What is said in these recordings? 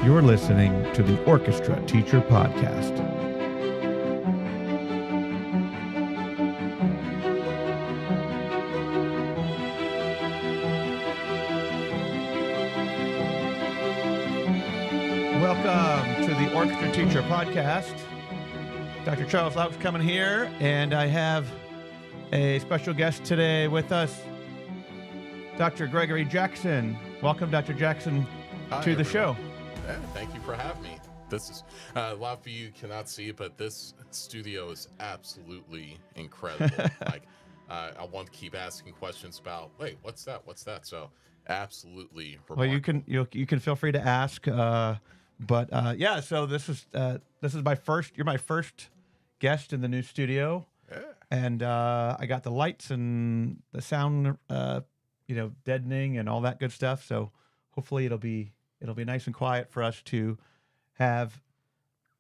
You're listening to the Orchestra Teacher Podcast. Welcome to the Orchestra Teacher Podcast. Dr. Charles Loucks coming here, and I have a special guest today with us, Dr. Gregory Jackson. Welcome, Dr. Jackson, to the show. Yeah, thank you for having me. This is a lot of you cannot see it, but this studio is absolutely incredible. I want to keep asking questions about, wait, what's that? What's that? So absolutely remarkable. Well, you can feel free to ask. Yeah, so this is my first. You're my first guest in the new studio. Yeah. And I got the lights and the sound, deadening and all that good stuff. So hopefully it'll be nice and quiet for us to have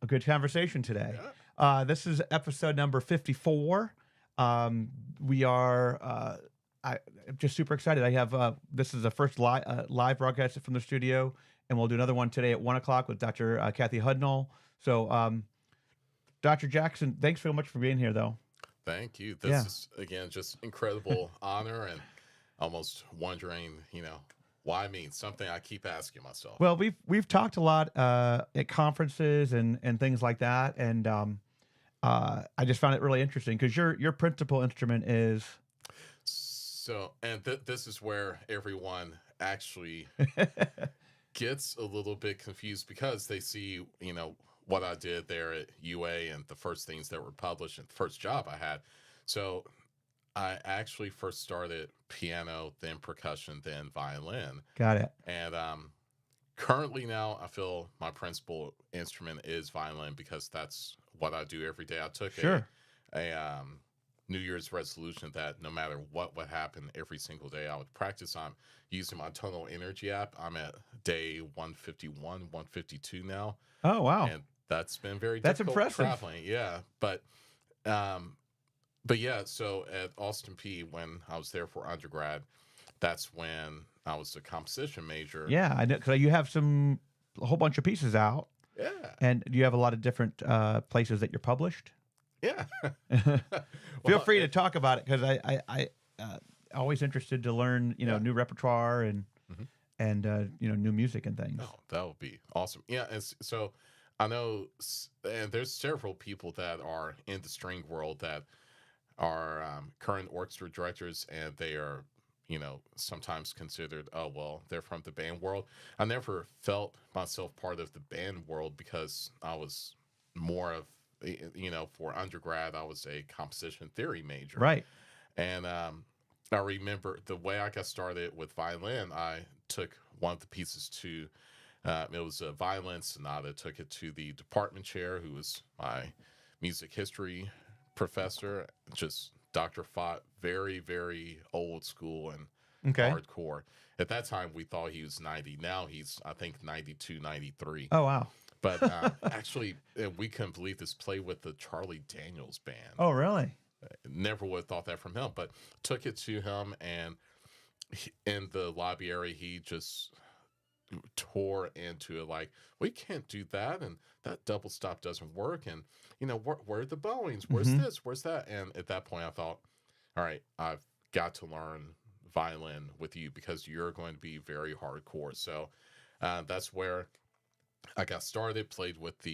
a good conversation today. Yeah. This is episode number 54. We are. I'm just super excited. I have this is the first live broadcast from the studio, and we'll do another one today at 1:00 with Dr. Kathy Hudnall. So, Dr. Jackson, thanks so much for being here, though. Thank you. This is, again, just incredible honor, and almost wondering, why me? Something I keep asking myself. Well, we've talked a lot at conferences and things like that, and I just found it really interesting because your principal instrument is. So, and this is where everyone actually gets a little bit confused because they see, what I did there at UA and the first things that were published and the first job I had. So I actually first started piano, then percussion, then violin. Got it. And currently now I feel my principal instrument is violin because that's what I do every day. I took a New Year's resolution that no matter what would happen every single day, I would practice. I'm using my tonal energy app. I'm at day 151, 152 now. Oh, wow. And that's been very That's difficult impressive. traveling. Yeah. But yeah, so at Austin Peay, when I was there for undergrad, that's when I was a composition major. Yeah, I know, because you have a whole bunch of pieces out. Yeah. And do you have a lot of different places that you're published? Yeah. Feel free to talk about it because I always interested to learn, new repertoire and new music and things. Oh, that would be awesome. Yeah, and so I know, and there's several people that are in the string world that are current orchestra directors, and they are, sometimes considered, oh, well, they're from the band world. I never felt myself part of the band world because I was more of, for undergrad, I was a composition theory major. Right. And I remember the way I got started with violin, I took one of the pieces to, it was a violin sonata, took it to the department chair, who was my music history professor, just Dr. Fott, very, very old school and hardcore. At that time, we thought he was 90. Now he's, I think, 92, 93. Oh, wow. But actually, we couldn't believe this, play with the Charlie Daniels band. Oh, really? Never would have thought that from him, but took it to him, and in the lobby area, he just tore into it like, we can't do that, and that double stop doesn't work, and where are the bowings, where's this, where's that? And at that point I thought, all right, I've got to learn violin with you because you're going to be very hardcore. So that's where I got started, played with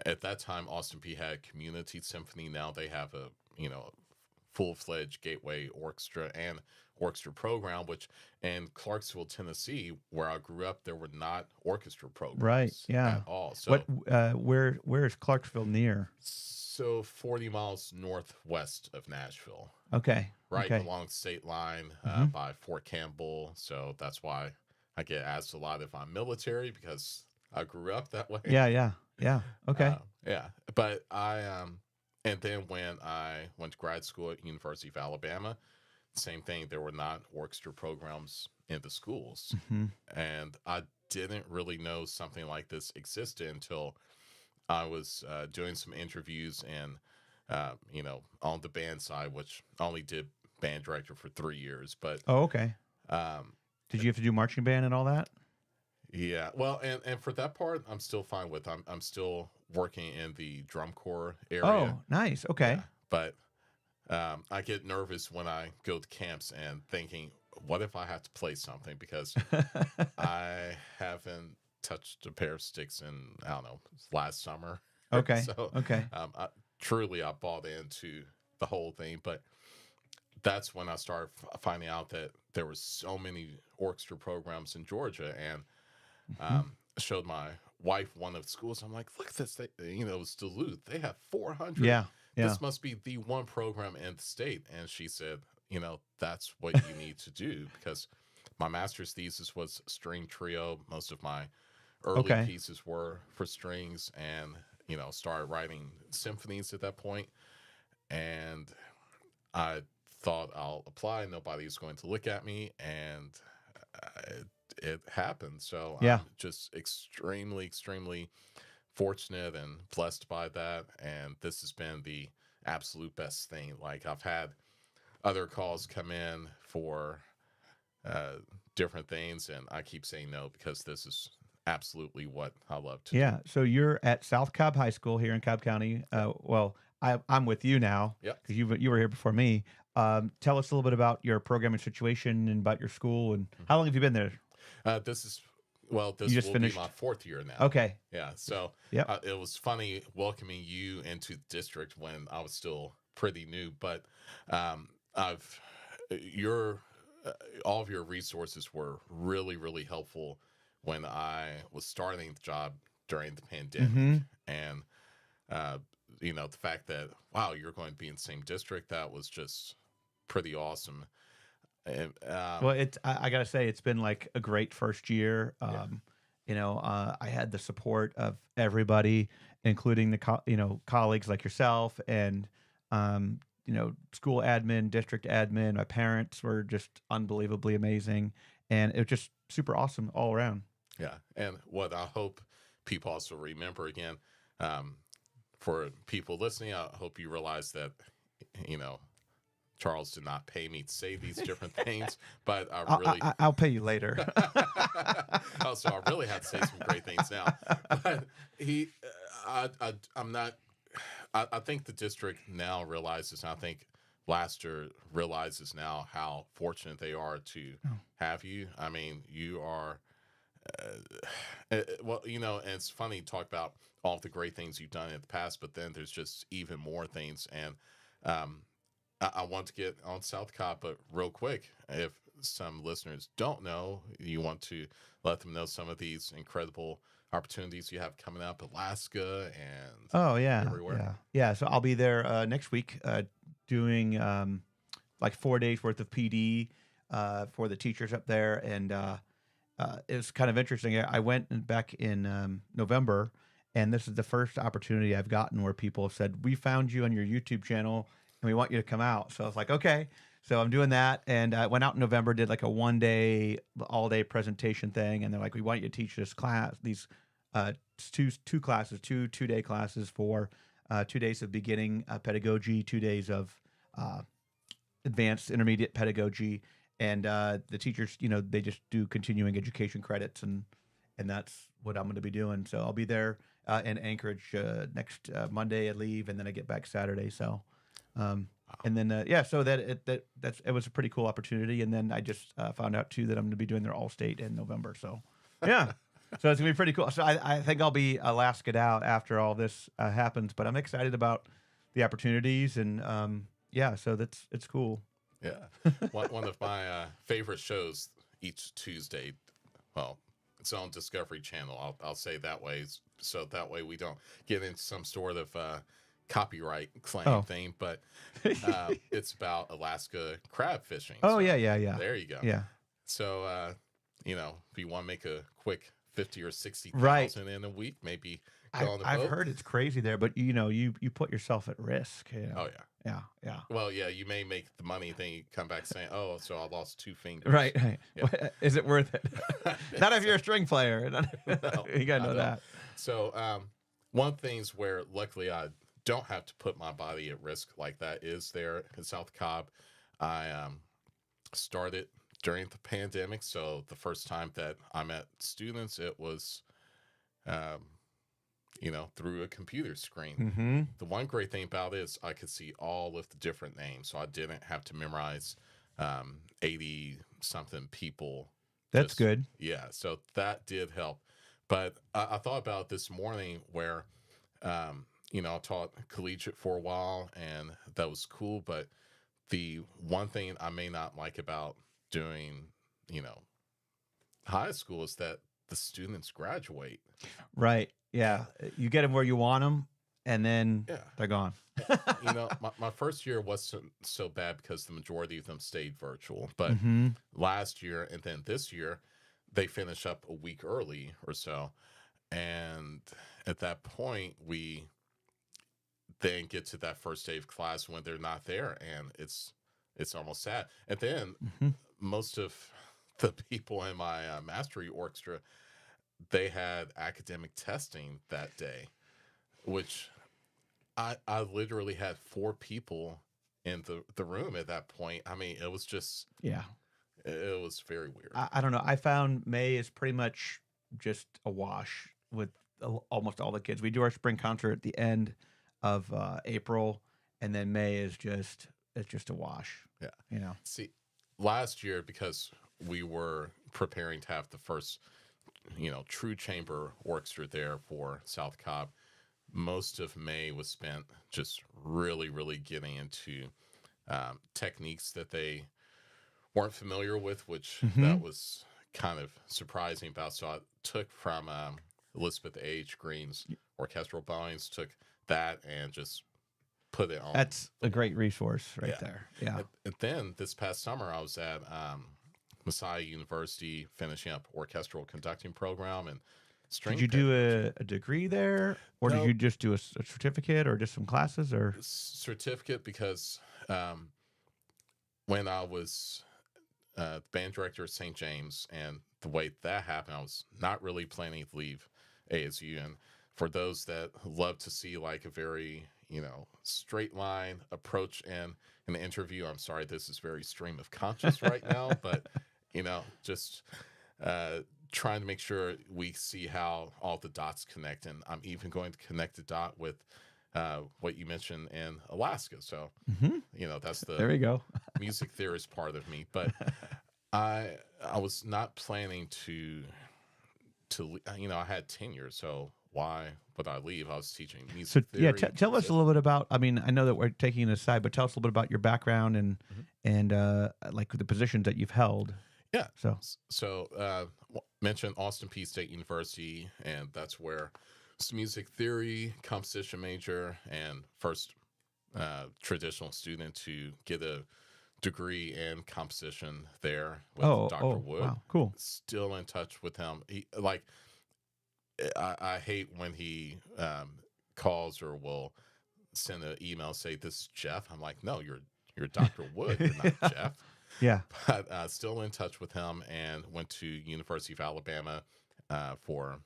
at that time Austin Peay had Community Symphony. Now they have a full-fledged Gateway Orchestra and orchestra program, which in Clarksville, Tennessee, where I grew up, there were not orchestra programs at all. So where is Clarksville near? So 40 miles northwest of Nashville. Okay. Right along the state line by Fort Campbell. So that's why I get asked a lot if I'm military, because I grew up that way. Yeah. Okay. But and then when I went to grad school at University of Alabama, same thing. There were not orchestra programs in the schools. And I didn't really know something like this existed until I was doing some interviews and, on the band side, which I only did band director for 3 years. But okay. Did you have to do marching band and all that? Yeah. Well, and for that part, I'm still fine with. I'm still working in the drum corps area. Oh, nice. Yeah. Okay. But I get nervous when I go to camps and thinking, what if I have to play something? Because I haven't touched a pair of sticks in, I don't know, last summer. Okay. So Okay. truly, I bought into the whole thing. But that's when I started finding out that there were so many orchestra programs in Georgia, and Mhm. showed my wife one of the schools. I'm like, look at this. It was Duluth. They have 400. Yeah. Yeah. This must be the one program in the state. And she said, that's what you need to do, because my master's thesis was string trio. Most of my early Okay. pieces were for strings, and, started writing symphonies at that point. And I thought, I'll apply. Nobody's going to look at me. And it happened. So Yeah. I'm just extremely, extremely fortunate and blessed by that. And this has been the absolute best thing. Like, I've had other calls come in for different things, and I keep saying no, because this is absolutely what I love to do. Yeah. So you're at South Cobb High School here in Cobb County. Well, I'm with you now Yep. because you were here before me. Tell us a little bit about your programming situation and about your school, and how long have you been there? This You just will finished? be my 4th year now. Okay. Yeah. So Yep. it was funny welcoming you into the district when I was still pretty new, but I've your all of your resources were really, really helpful when I was starting the job during the pandemic. Mm-hmm. And the fact that, wow, you're going to be in the same district, that was just pretty awesome. And Well, I gotta say, it's been like a great first year. Yeah. I had the support of everybody, including the colleagues like yourself, and school admin, district admin. My parents were just unbelievably amazing, and it was just super awesome all around. Yeah. And what I hope people also remember again, for people listening, I hope you realize that, you know, Charles did not pay me to say these different things, but I really, I'll pay you later. oh, so I really have to say some great things now. But I'm not. I think the district now realizes. And I think Laster realizes now how fortunate they are to have you. I mean, you are. Well, and it's funny to talk about all of the great things you've done in the past, but then there's just even more things. And I want to get on South Cobb, but real quick, if some listeners don't know, you want to let them know some of these incredible opportunities you have coming up, Alaska and Oh yeah, everywhere. yeah. So I'll be there next week, doing like 4 days worth of PD for the teachers up there, and it was kind of interesting. I went back in November, and this is the first opportunity I've gotten where people have said, "We found you on your YouTube channel, and we want you to come out." So I was like, "Okay." So I'm doing that, and I went out in November, did like a 1 day, all day presentation thing, and they're like, "We want you to teach this class, these two classes, 2 2 day classes for 2 days of beginning pedagogy, 2 days of advanced intermediate pedagogy." And the teachers, they just do continuing education credits, and that's what I'm going to be doing. So I'll be there in Anchorage next Monday. I leave, and then I get back Saturday. So, and then so it was a pretty cool opportunity. And then I just found out too that I'm going to be doing their All State in November. So, yeah. So it's gonna be pretty cool. So I think I'll be Alaska'd out after all this happens, but I'm excited about the opportunities, and so it's cool. Yeah. One of my favorite shows each Tuesday, well, it's on Discovery Channel. I'll say that way, so that way we don't get into some sort of copyright claim thing. But it's about Alaska crab fishing. Oh, so yeah. There you go. Yeah. So if you want to make a quick 50 or 60,000 Right. in a week, maybe go on the I've boat. heard it's crazy there, but you put yourself at risk. Oh yeah. Yeah. Well, yeah, you may make the money, then you come back saying, "Oh, so I lost 2 fingers." Right. Yeah. Is it worth it? Not if you're a string player. No, You gotta I know don't. that. So, one things where luckily I don't have to put my body at risk like that is there in South Cobb. I started during the pandemic. So the first time that I met students, it was, um, through a computer screen. Mm-hmm. The one great thing about it is I could see all of the different names, so I didn't have to memorize 80 something people. That's Just, good. yeah, so that did help. But I thought about this morning where, I taught collegiate for a while, and that was cool. But the one thing I may not like about doing, you know, high school is that the students graduate. Right. Yeah. You get them where you want them, and then Yeah. they're gone. My first year wasn't so bad because the majority of them stayed virtual. But Mm-hmm. last year and then this year, they finish up a week early or so. And at that point, we then get to that first day of class when they're not there, and it's almost sad. And then Mm-hmm. most of the people in my mastery orchestra, they had academic testing that day, which I literally had 4 people in the room at that point. I mean, it was just, Yeah. it was very weird. I don't know. I found May is pretty much just a wash with almost all the kids. We do our spring concert at the end of April, and then May is just a wash. Yeah. See, last year, because we were preparing to have the first, true chamber orchestra there for South Cobb, most of May was spent just really, really getting into techniques that they weren't familiar with, which Mm-hmm. that was kind of surprising about. So I took from Elizabeth H. Green's orchestral bowings, took that and just put it on. That's a great resource right Yeah. there. Yeah. And then this past summer, I was at Messiah University finishing up orchestral conducting program and string. Did you do a degree there, or did No. you just do a certificate, or just some classes, or? Certificate, because when I was band director at St. James, and the way that happened, I was not really planning to leave ASU. And for those that love to see like a very, straight line approach in an interview, I'm sorry, this is very stream of conscious right now, but, just trying to make sure we see how all the dots connect. And I'm even going to connect the dot with what you mentioned in Alaska. So, Mm-hmm. that's the There you go. music theorist part of me. But I was not planning to I had tenure, so why would I leave? I was teaching So music yeah, theory. tell us a little bit about. I mean, I know that we're taking it aside, but tell us a little bit about your background and like the positions that you've held. Yeah. So Mentioned Austin Peay State University, and that's where it's music theory, composition major, and first traditional student to get a degree in composition there with Dr. Wood. Wow, cool. Still in touch with him. I hate when he calls or will send an email, say, "This is Jeff." I'm like, "No, you're Dr. Wood. You're not Jeff." Yeah. But still in touch with him, and went to University of Alabama for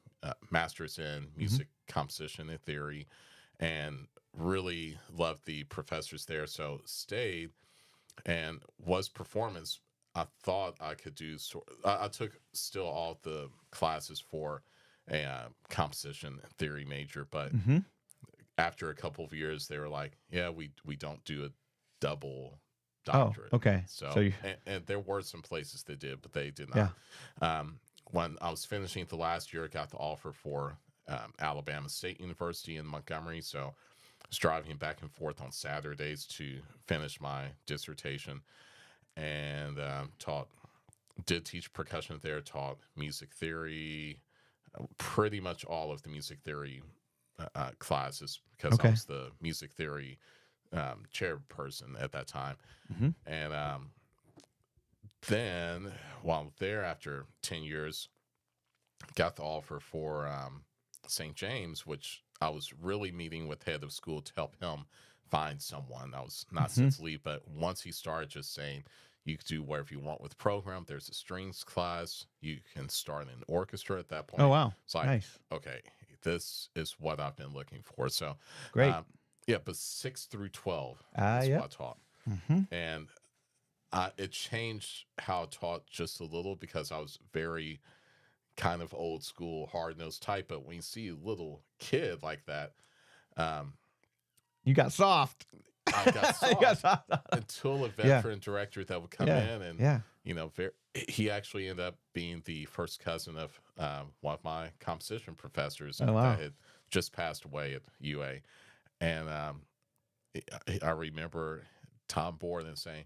master's in music composition and theory, and really loved the professors there. So stayed and was performance. I thought I could do. I took still all the classes for a composition theory major, but after a couple of years, they were like, "Yeah, we don't do a double doctorate." Oh, okay. So and there were some places that did, but they did not. Yeah. When I was finishing the last year, I got the offer for Alabama State University in Montgomery. So I was driving back and forth on Saturdays to finish my dissertation, and did teach percussion there, taught music theory, pretty much all of the music theory classes, because I was the music theory chairperson at that time. And then while there, after 10 years, got the offer for St. James, which I was really meeting with head of school to help him find someone. I was not since leave, but once he started just saying, "You can do whatever you want with the program. There's a strings class. You can start an orchestra at that point." Oh, wow. It's like, Nice. okay, this is what I've been looking for. So Great. Yeah, but 6 through 12 is yeah. what I taught. And It changed how I taught just a little because I was very kind of old school, hard nosed type. But when you see a little kid like that, um, You got soft. I got You got soft soft. until a Yeah. veteran director that would come Yeah. in and, Yeah. he actually ended up being the first cousin of one of my composition professors Oh, wow. that had just passed away at UA. And I remember Tom Borden saying,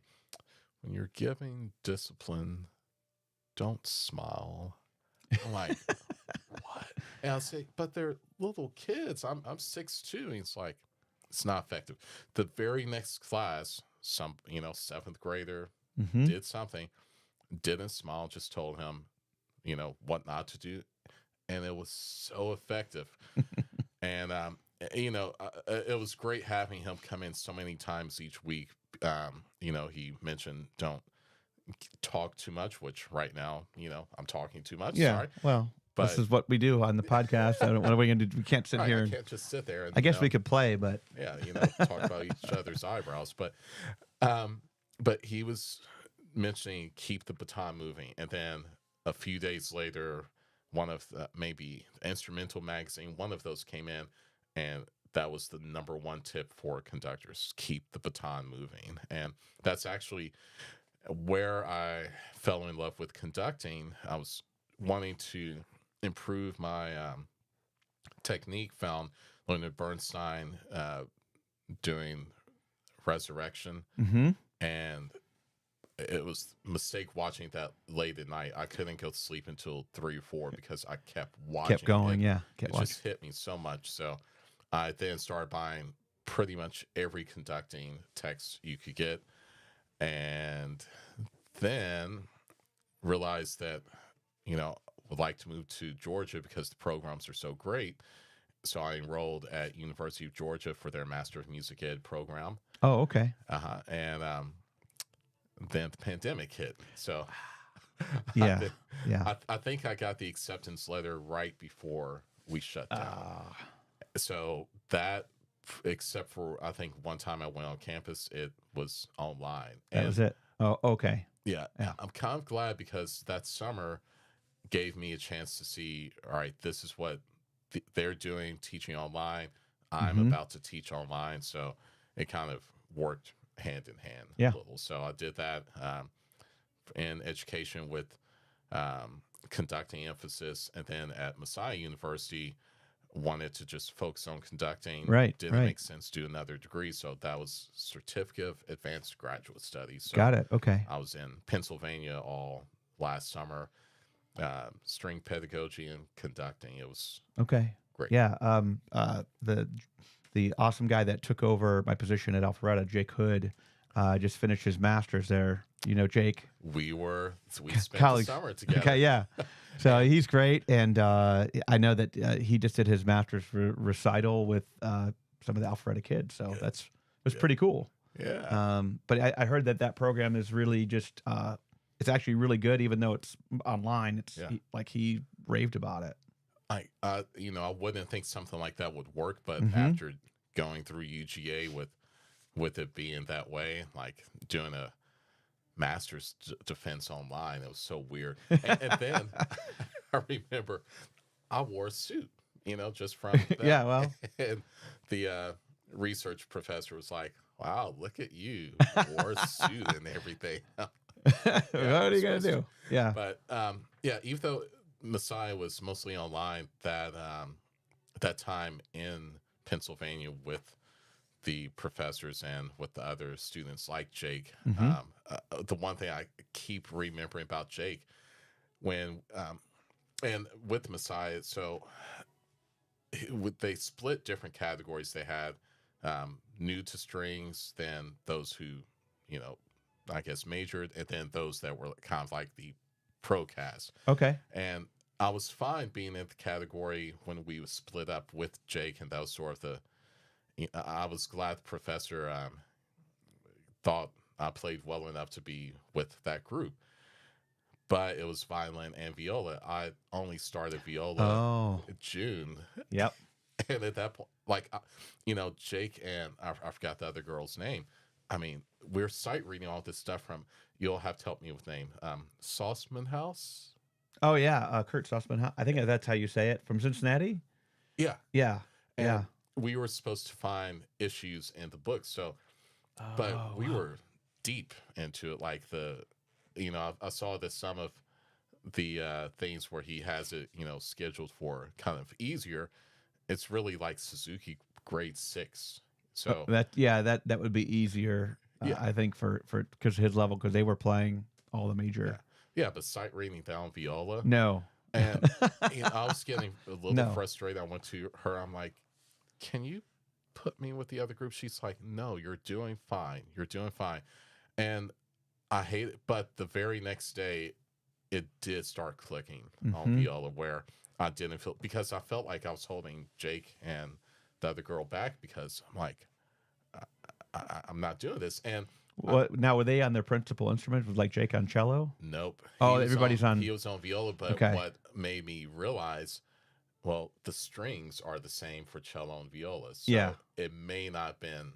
when you're giving discipline, don't smile. I'm like, what? And I'll say, but they're little kids. I'm 6'2". And he's like, it's not effective. The very next class, some, seventh grader Mm-hmm. did something, didn't smile, just told him, what not to do. And it was so effective. And, it was great having him come in so many times each week. He mentioned don't talk too much, which right now, I'm talking too much. Yeah. Sorry. Well, But this is what we do on the podcast. What are we going to do? We can't sit right, here. I And, can't just sit there. And, I guess we could play, but yeah, talk about each other's eyebrows. But he was mentioning keep the baton moving. And then a few days later, one of the, maybe Instrumental magazine, one of those came in, and that was the number one tip for conductors: keep the baton moving. And that's actually where I fell in love with conducting. I was wanting to improve my technique, found Leonard Bernstein doing Resurrection, mm-hmm. and it was a mistake watching that late at night. I couldn't go to sleep until 3 or 4 because I kept watching. Kept going, it. Kept it watching. Just hit me so much. So I then started buying pretty much every conducting text you could get, and then realized that would like to move to Georgia because the programs are so great. So I enrolled at University of Georgia for their Master of Music Ed program. Oh, okay. And then the pandemic hit. So yeah, I think I got the acceptance letter right before we shut down. So that, except for I think one time I went on campus, it was online. That was it. Oh, okay. Yeah, I'm kind of glad because that summer gave me a chance to see, all right, this is what they're doing, teaching online. I'm about to teach online. So it kind of worked hand in hand a little. So I did that in education with conducting emphasis. And then at Messiah University, wanted to just focus on conducting. Didn't make sense to do another degree. So that was Certificate of Advanced Graduate Studies. So got it. Okay. I was in Pennsylvania all last summer, string pedagogy and conducting. It was okay. Great. Yeah. The awesome guy that took over my position at Alpharetta, Jake Hood, just finished his master's there. You know, Jake. We spent colleagues. the summer together. Okay, yeah. So he's great, and I know that he just did his master's recital with some of the Alpharetta kids. So it was pretty cool. Yeah. But I heard that program is really just it's actually really good, even though it's online. It's he raved about it. I wouldn't think something like that would work, but after going through UGA with it being that way, like doing a master's defense online, it was so weird. And then I remember I wore a suit, just from that. Yeah, well, and the research professor was like, "Wow, look at you, wore a suit and everything." What are you gonna do? Yeah, but even though Messiah was mostly online, that time in Pennsylvania with the professors and with the other students like Jake. The one thing I keep remembering about Jake when and with Messiah, so they split different categories. They had new to strings, then those who I guess majored, and then those that were kind of like the pro cast. Okay. And I was fine being in the category when we was split up with Jake, and that was sort of I was glad the professor thought I played well enough to be with that group. But it was violin and viola. I only started viola in June. Yep. And at that point, Jake and I forgot the other girl's name. I mean, we're sight reading all this stuff from, you'll have to help me with name. Sauceman House. Oh yeah, Kurt Sussman. I think that's how you say it. From Cincinnati. Yeah, Yeah, and yeah. we were supposed to find issues in the book. So, but Oh we wow. were deep into it. Like I saw that some of the things where he has it, scheduled for kind of easier. It's really like Suzuki grade 6. So That would be easier. yeah, I think for because his level, because they were playing all the yeah, major. yeah. But sight reading down viola, No, and I was getting a little no. frustrated. I went to her. I'm like, can you put me with the other group? She's like, no, you're doing fine. You're doing fine. And I hate it. But the very next day, it did start clicking on Hmm. viola where I didn't feel, because I felt like I was holding Jake and the other girl back, because I'm like, I'm not doing this. And What now? Were they on their principal instrument? Was like Jake on cello? nope, Oh, everybody's he on. was on viola. But Okay. what made me realize, well, the strings are the same for cello and viola, Yeah. so it may not have been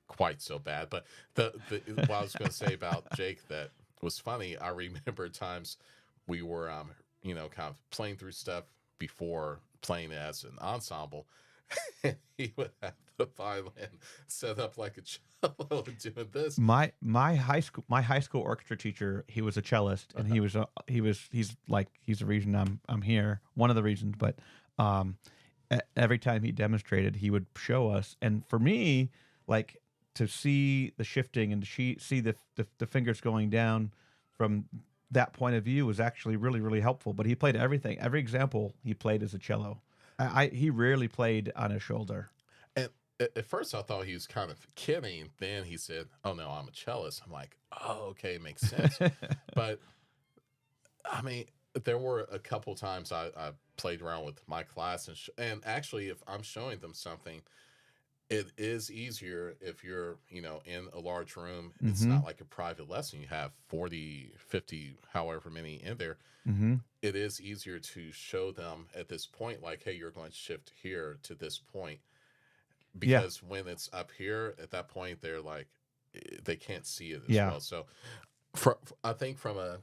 quite so bad. But what I was going to say about Jake that was funny, I remember times we were kind of playing through stuff before playing as an ensemble, and he would have the violin set up like a cello and doing this. My high school orchestra teacher, he was a cellist, and he's the reason I'm here, one of the reasons. But every time he demonstrated, he would show us, and for me, like, to see the shifting and to see the fingers going down from that point of view was actually really really helpful. But he played everything, every example he played as a cello. He rarely played on his shoulder. And at first, I thought he was kind of kidding. Then he said, "Oh no, I'm a cellist." I'm like, "Oh, okay, makes sense." But I mean, there were a couple times I played around with my class, and actually, if I'm showing them something, it is easier if you're, in a large room. It's Mm-hmm. not like a private lesson. You have 40, 50, however many in there. Mm-hmm. It is easier to show them at this point, like, hey, you're going to shift here to this point. Yeah. Because when it's up here, at that point, they're like, they can't see it as Yeah. well. So I think from a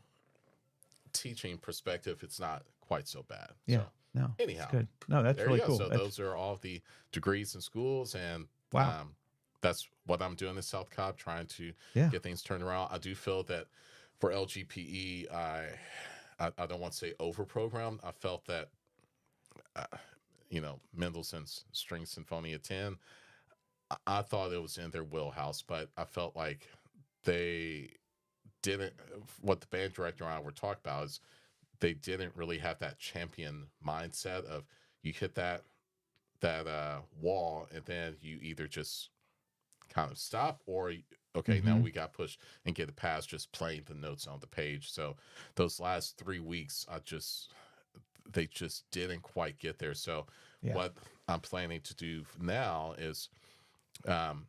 teaching perspective, it's not quite so bad. Yeah. So No. anyhow, It's good. No, that's there really you go. cool. So That's those are all the degrees in schools, and wow. that's what I'm doing in South Cobb, trying to Yeah. get things turned around. I do feel that for LGPE, I don't want to say over programmed. I felt that Mendelssohn's String Sinfonia 10. I thought it was in their wheelhouse, but I felt like they didn't. What the band director and I were talking about is they didn't really have that champion mindset of, you hit that wall, and then you either just kind of stop, or okay, now Mm-hmm. we got pushed and get it past just playing the notes on the page. So those last 3 weeks, they just didn't quite get there. So Yeah. what I'm planning to do now is, when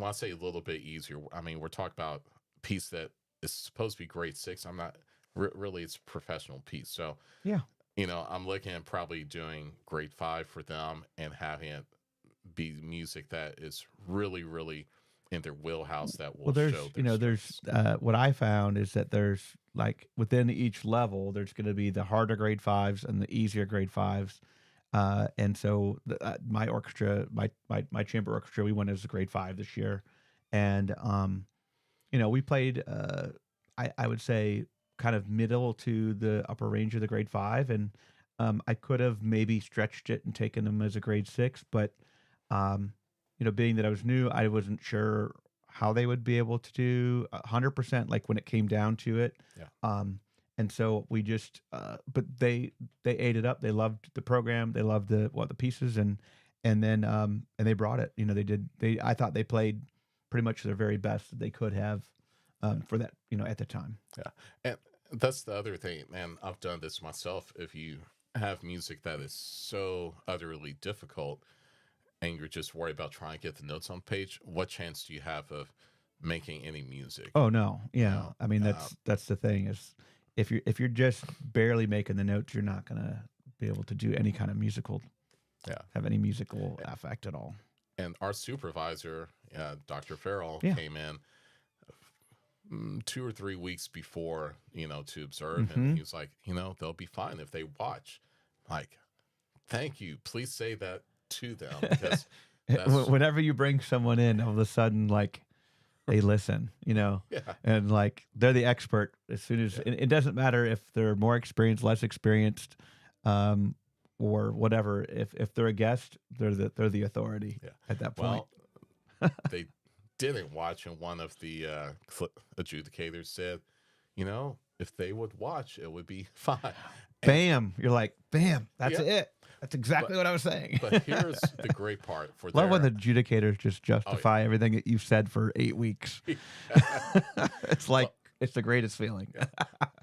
I say a little bit easier, I mean, we're talking about a piece that is supposed to be grade 6. I'm not really, it's a professional piece. So Yeah. I'm looking at probably doing grade 5 for them and having it be music that is really, really in their wheelhouse, that will Well, there's show their strengths. what I found is that there's, like, within each level, there's going to be the harder grade 5s and the easier grade 5s. And so my orchestra, my chamber orchestra, we went as a grade 5 this year, and we played. I would say kind of middle to the upper range of the grade 5, and I could have maybe stretched it and taken them as a grade 6, but being that I was new, I wasn't sure how they would be able to do 100%, like when it came down to it. Yeah. And so we just, but they ate it up. They loved the program. They loved the pieces, and then and they brought it. I thought they played pretty much their very best that they could have for that, at the time. Yeah. And that's the other thing, man. I've done this myself. If you have music that is so utterly difficult, and you're just worried about trying to get the notes on page, what chance do you have of making any music? Oh no, yeah. No. I mean, that's the thing is, if you're just barely making the notes, you're not gonna be able to do any kind of musical, have any musical effect at all. And our supervisor, Dr. Farrell, Yeah. came in 2 or 3 weeks before, to observe. And Mm-hmm. he was like, they'll be fine if they watch. Like, thank you. Please say that to them, because that's, Whenever you bring someone in, all of a sudden, like, they listen, yeah, and like they're the expert. As soon as it doesn't matter if they're more experienced, less experienced, or whatever. If they're a guest, they're the authority yeah. at that point. Well, they didn't watch, and one of the adjudicators said, if they would watch, it would be fine. Bam! You're like, bam! That's Yeah. it. That's exactly what I was saying. But here's the great part for Love when their, the adjudicators just justify everything that you've said for 8 weeks. It's like it's the greatest feeling.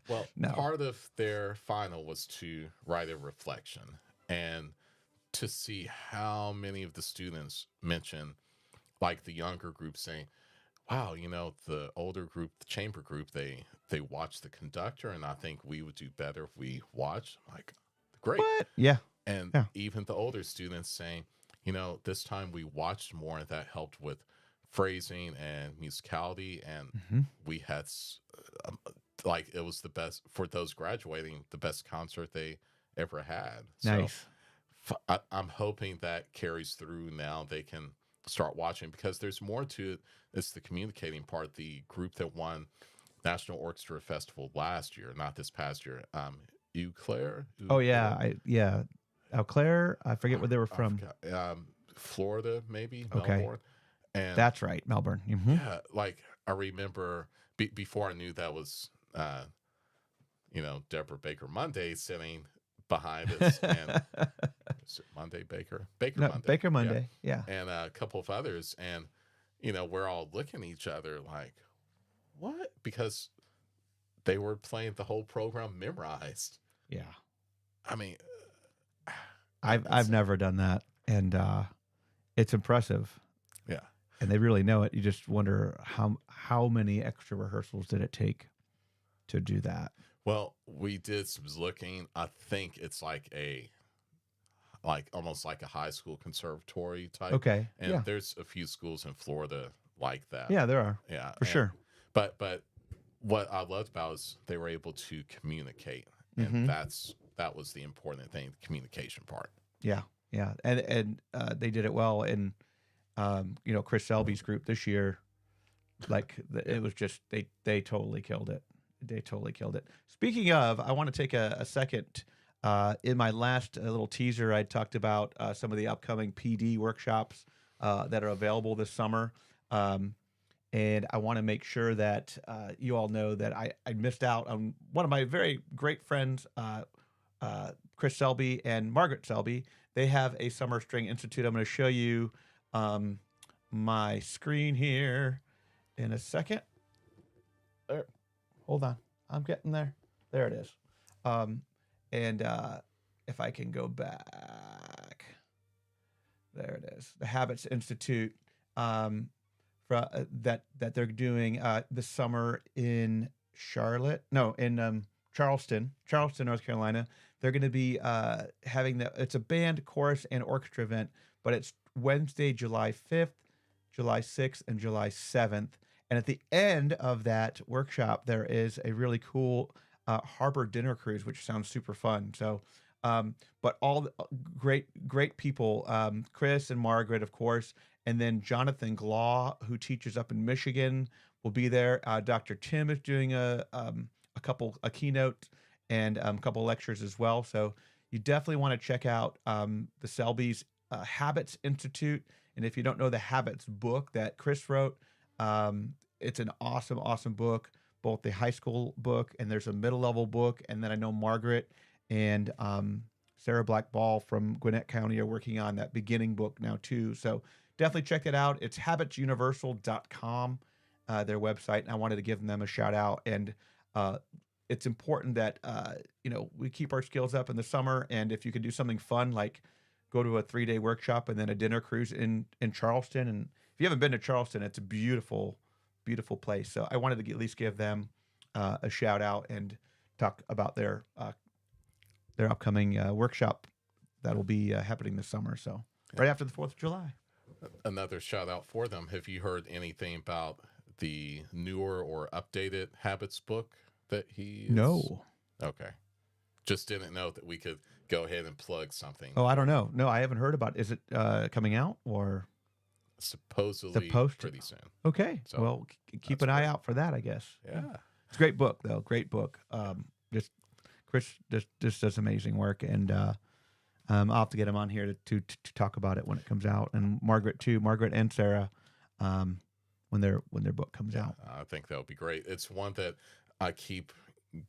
well, No. part of their final was to write a reflection and to see how many of the students mentioned, like the younger group saying, wow, the older group, the chamber group, they watch the conductor, and I think we would do better if we watched. Like, great. What? Yeah. And Yeah. even the older students saying, this time we watched more, and that helped with phrasing and musicality. And Mm-hmm. we had, like, it was the best for those graduating, the best concert they ever had. Nice. So I'm hoping that carries through now. They can start watching, because there's more to it. It's the communicating part. The group that won National Orchestra Festival last year, not this past year, Eau Oh yeah, Eau Claire. I forget where they were from. Florida, maybe. Okay. Melbourne. And That's right, Melbourne. Mm-hmm. yeah, like I remember before I knew that was, Deborah Baker Monday sitting behind us, and is it Monday Baker No, Monday, Baker Monday. Yeah. and a couple of others, and we're all looking at each other like, what? Because they were playing the whole program memorized. Yeah. I mean, I've never done that, and it's impressive. Yeah. And they really know it. You just wonder how many extra rehearsals did it take to do that? Well, we did some looking. I think it's almost like a high school conservatory type. Okay. And yeah. there's a few schools in Florida like that. Yeah, there are. Yeah. For sure. But what I loved about is they were able to communicate. And Mm-hmm. that was the important thing, the communication part. Yeah. Yeah. And they did it well. And Chris Selby's group this year, it was just they totally killed it. They totally killed it. Speaking of, I want to take a second. In my last little teaser, I talked about some of the upcoming PD workshops that are available this summer. And I want to make sure that you all know that I missed out on one of my very great friends, Chris Selby and Margaret Selby. They have a Summer String Institute. I'm going to show you my screen here in a second. There. Hold on. I'm getting there. There it is. And if I can go back, there it is. The Habits Institute that they're doing this summer in Charleston, North Carolina. They're going to be having it's a band, chorus, and orchestra event, but it's Wednesday, July 5th, July 6th, and July 7th. And at the end of that workshop, there is a really cool harbor dinner cruise, which sounds super fun. So, but all the great people, Chris and Margaret, of course, and then Jonathan Glaw, who teaches up in Michigan, will be there. Dr. Tim is doing a keynote and a couple lectures as well. So you definitely want to check out the Selby's Habits Institute. And if you don't know the Habits book that Chris wrote, it's an awesome book, both the high school book and there's a middle level book. And then I know Margaret and Sarah Blackball from Gwinnett County are working on that beginning book now too. So definitely check it out. It's habitsuniversal.com, their website. And I wanted to give them a shout out. And it's important that, we keep our skills up in the summer. And if you could do something fun, like go to a 3-day workshop and then a dinner cruise in Charleston. And if you haven't been to Charleston, it's a beautiful place. So I wanted to at least give them a shout out and talk about their upcoming workshop that will be happening this summer. So right after the 4th of July. Another shout out for them. Have you heard anything about the newer or updated habits book that he is? No. Okay. Just didn't know that we could go ahead and plug something. Oh, I don't know. No, I haven't heard about it. Is it coming out or Supposedly supposed to? pretty soon. Okay. So, Well, keep that's an eye great. out for that, I guess. Yeah. It's a great book, though. Great book. Just Chris just does amazing work, and I'll have to get him on here to talk about it when it comes out, and Margaret too. Margaret and Sarah, when their book comes out. I think that would be great. It's one that I keep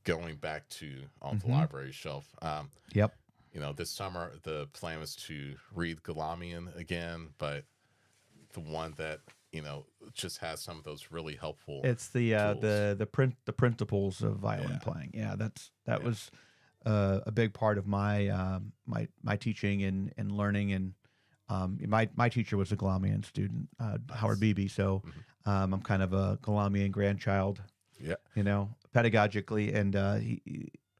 going back to on the Mhm. library shelf. Yep. You know, this summer the plan was to read Galamian again, but the one that, you know, just has some of those really helpful. It's the tools. the principles of violin Yeah. playing. Yeah, that Yeah. was a big part of my my teaching and learning. And my teacher was a Galamian student, Howard Nice. Beebe. So Mhm. I'm kind of a Galamian grandchild, Yeah. you know, pedagogically, and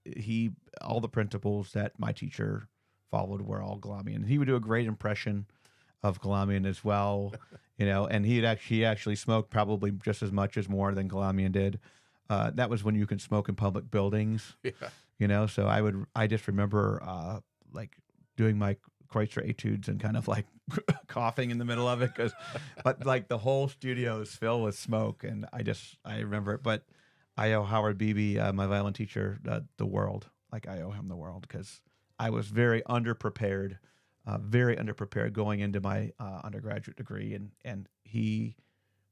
he all the principles that my teacher followed were all Galamian. He would do a great impression of Galamian as well, you know, and he actually smoked probably just as much as more than Galamian did. That was when you can smoke in public buildings, Yeah. you know. So I just remember like doing my Kreutzer etudes and kind of like coughing in the middle of it but like the whole studio is filled with smoke, and I remember it. But I owe Howard Beebe, my violin teacher, the world. Like I owe him the world because I was very underprepared going into my undergraduate degree, and he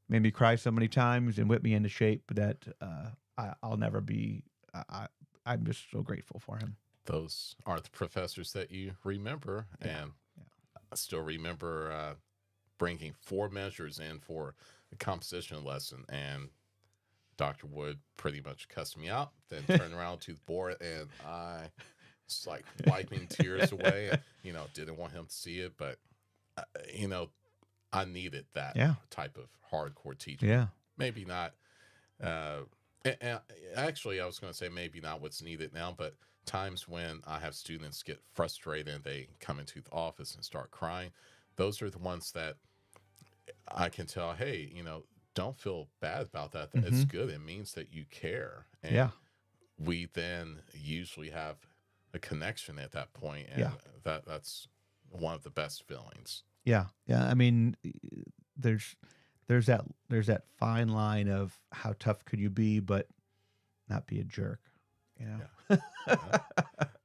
made me cry so many times and whipped me into shape that I'll never be. I'm just so grateful for him. Those are the professors that you remember, Yeah. and I still remember bringing 4 measures in for a composition lesson, and Dr. Wood pretty much cussed me out, then turned around to the board, and I was like wiping tears away. And, you know, didn't want him to see it, but, you know, I needed that Yeah. type of hardcore teaching. Yeah. Maybe not. And actually, I was going to say maybe not what's needed now, but times when I have students get frustrated and they come into the office and start crying, those are the ones that I can tell, hey, you know, don't feel bad about that. It's good. It means that you care. And Yeah. we then usually have a connection at that point, and Yeah. that's one of the best feelings. Yeah. I mean, there's that fine line of how tough could you be, but not be a jerk, you know.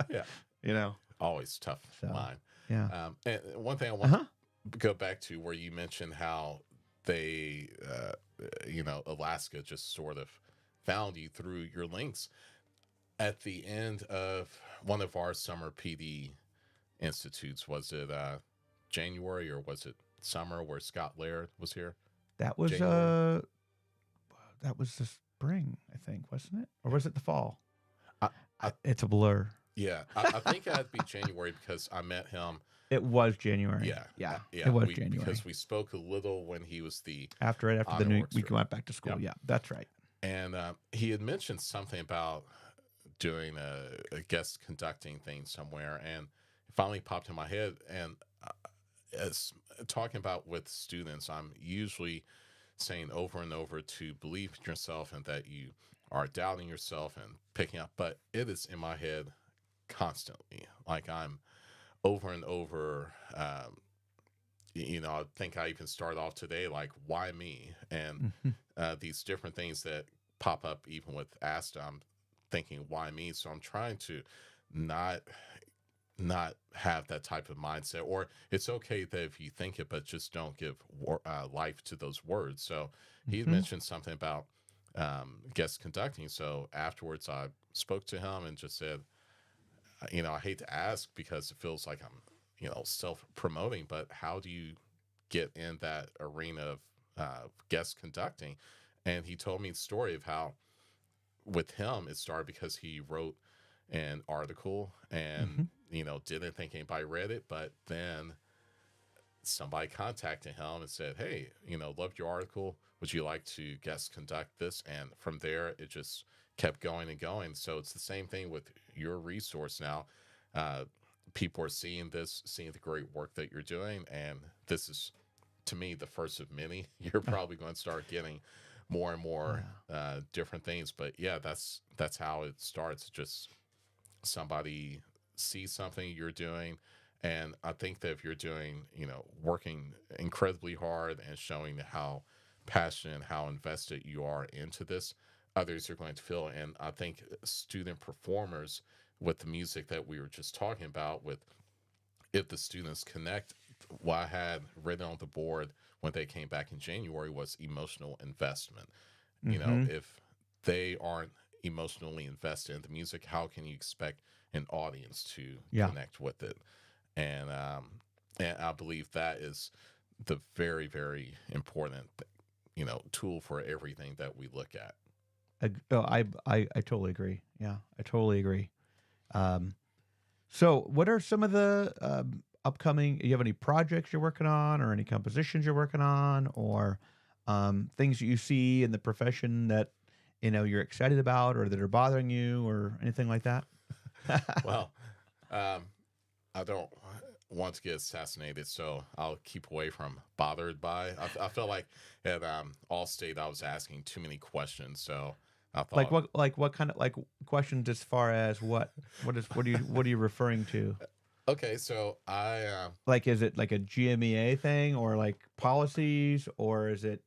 Yeah. You know. Always tough So, line. yeah. And one thing I want to go back to where you mentioned how they, you know, Alaska just sort of found you through your links. At the end of one of our summer PD institutes, was it January or was it summer where Scott Laird was here? That was January? that was the spring, I think, wasn't it? Or was it the fall? I- It's a blur. Yeah, I think it had to be January because I met him. It was January. Yeah, Yeah. yeah. It was January. Because we spoke a little when he was the After the honor new we orchestra. went back to school. Yep. Yeah, that's right. And he had mentioned something about doing a guest conducting thing somewhere, and it finally popped in my head. And as talking about with students, I'm usually saying over and over to believe in yourself and that you are doubting yourself and picking up, but it is in my head constantly. Like I'm over and over. You know, I think I even started off today like, why me? And these different things that pop up even with Asta, I'm thinking, why me? So I'm trying to not have that type of mindset, or it's okay that if you think it, but just don't give life to those words. So he had mentioned something about guest conducting. So afterwards I spoke to him and just said, you know, I hate to ask because it feels like I'm, you know, self-promoting, but how do you get in that arena of guest conducting? And he told me the story of how with him it started because he wrote an article and, you know, didn't think anybody read it, but then somebody contacted him and said, hey, you know, loved your article. Would you like to guest conduct this? And from there, it just kept going and going. So it's the same thing with your resource now. People are seeing this, seeing the great work that you're doing. And this is, to me, the first of many. You're probably going to start getting more and more Yeah. different things. But yeah, that's how it starts. Just somebody sees something you're doing, and I think that if you're doing, working incredibly hard and showing how passionate, how invested you are into this, others are going to feel. And I think student performers with the music that we were just talking about, with if the students connect, what I had written on the board when they came back in January was emotional investment. Mm-hmm. If they aren't emotionally invested in the music, how can you expect an audience to Yeah. connect with it? And I believe that is the very, very important, tool for everything that we look at. I totally agree. Yeah, I totally agree. Um, so, what are some of the upcoming? You have any projects you're working on, or any compositions you're working on, or things that you see in the profession that you're excited about, or that are bothering you, or anything like that? Well, um, I don't want to get assassinated, so I'll keep away from bothered by. I felt like at Allstate I was asking too many questions, so I thought, Like what kind of like questions as far as what are you referring to? okay, so I Like, is it like a GMEA thing, or like policies, or is it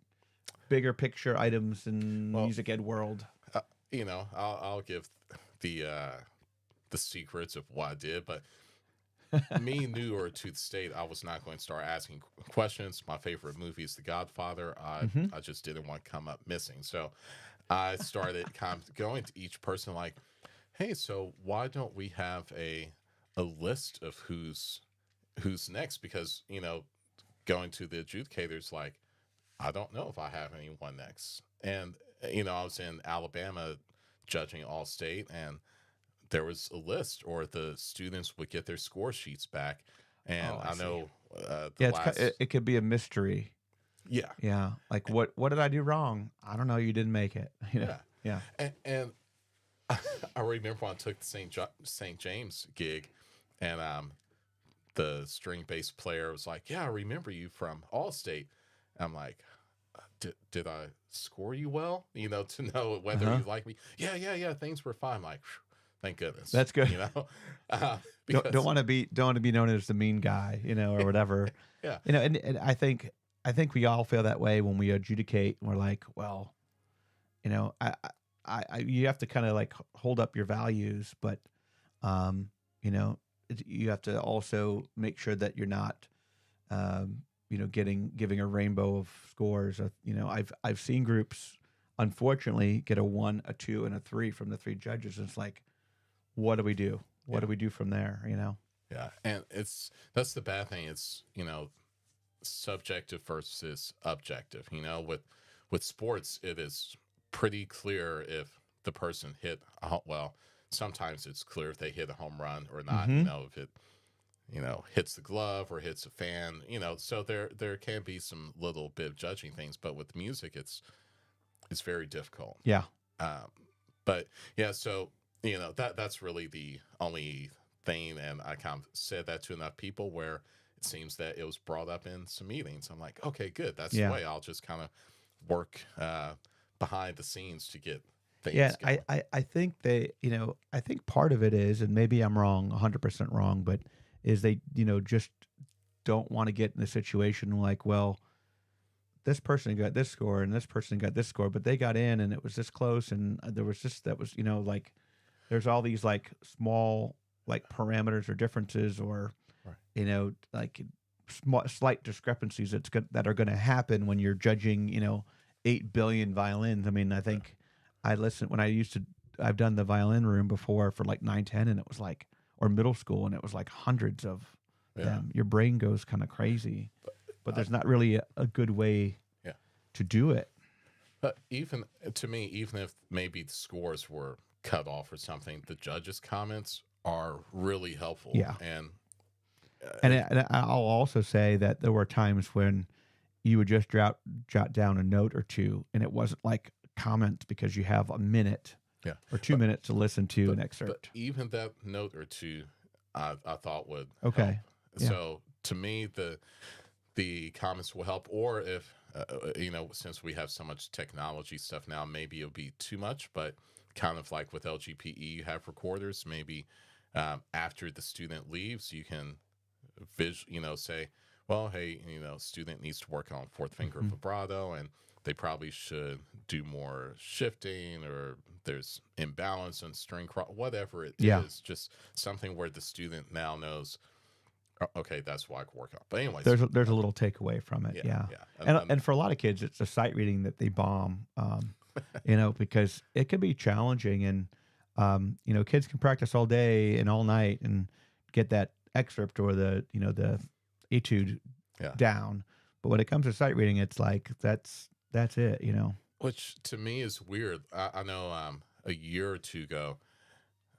bigger picture items in well, music ed world? uh, I'll give the uh, the secrets of what I did, but me newer to the state, I was not going to start asking questions. My favorite movie is The Godfather. I Hmm. I just didn't want to come up missing, so I started kind of going to each person like, hey, so why don't we have a list of who's next? Because going to the adjudicators, like, I don't know if I have anyone next. And I was in Alabama judging all state, and there was a list, or the students would get their score sheets back. And Oh, I I see. know the Yeah, last, it could be a mystery. yeah, Yeah, like what did I do wrong? I don't know. You didn't make it. yeah, Yeah. and I remember when I took the St. James gig, and the string bass player was like, "Yeah, I remember you from Allstate." I'm like, did I score you well? To know Uh whether huh. you like me. Yeah, yeah, yeah. Things were fine. I'm like, "Phew, thank goodness. That's good. Don't Because want to be known as the mean guy, or whatever. yeah, And I think we all feel that way when we adjudicate. We're like, well, you have to kind of like hold up your values, but um, you have to also make sure that you're not, giving a rainbow of scores. I've seen groups, unfortunately, get a 1, a 2, and a 3 from the 3 judges. And it's like, what do we do? What yeah, do we do from there? yeah. And that's the bad thing. It's subjective versus objective. With sports, it is pretty clear if the person hit well. Sometimes it's clear if they hit a home run or not. Mm-hmm. If it hits the glove or hits a fan. So there can be some little bit of judging things, but with music, it's very difficult. Yeah. Um, but yeah, so that's really the only thing, and I kind of said that to enough people where it seems that it was brought up in some meetings. I'm like, okay, good. That's the Yeah. way. I'll just kind of work behind the scenes to get Yeah. things I, going. I, I think I think part of it is, and maybe I'm wrong, 100% wrong, but is they, just don't want to get in a situation like, well, this person got this score and this person got this score, but they got in and it was this close. And there was just, that was, like, there's all these like small, like parameters or differences, or, Right. like slight discrepancies that are going to happen when you're judging, 8 billion violins. I mean, I Yeah. think I've done the violin room before for like 9, 10, and it was like, or middle school, and it was like hundreds of Yeah. them. Your brain goes kind of crazy, but Uh, there's not really a good way yeah. to do it. But even to me, even if maybe the scores were cut off or something, the judges' comments are really helpful. Yeah. And And I'll also say that there were times when you would just jot down a note or two, and it wasn't like comments, because you have a minute yeah, or 2 minutes to listen to an excerpt. but even that note or two, I thought would help. Okay. Yeah. So to me, the comments will help. Or if since we have so much technology stuff now, maybe it'll be too much, but kind of like with LGPE, you have recorders. Maybe after the student leaves, you can say, well, hey, student needs to work on fourth finger Hmm. vibrato, and they probably should do more shifting, or there's imbalance in whatever it Yeah. is, just something where the student now knows, okay, that's what I can work on. But anyways, There's a little takeaway from it. Yeah. And for a lot of kids, it's a sight reading that they bomb, because it can be challenging, and, kids can practice all day and all night and get that excerpt or the etude yeah. down. But when it comes to sight reading, it's like, that's it, Which to me is weird. I know a year or two ago,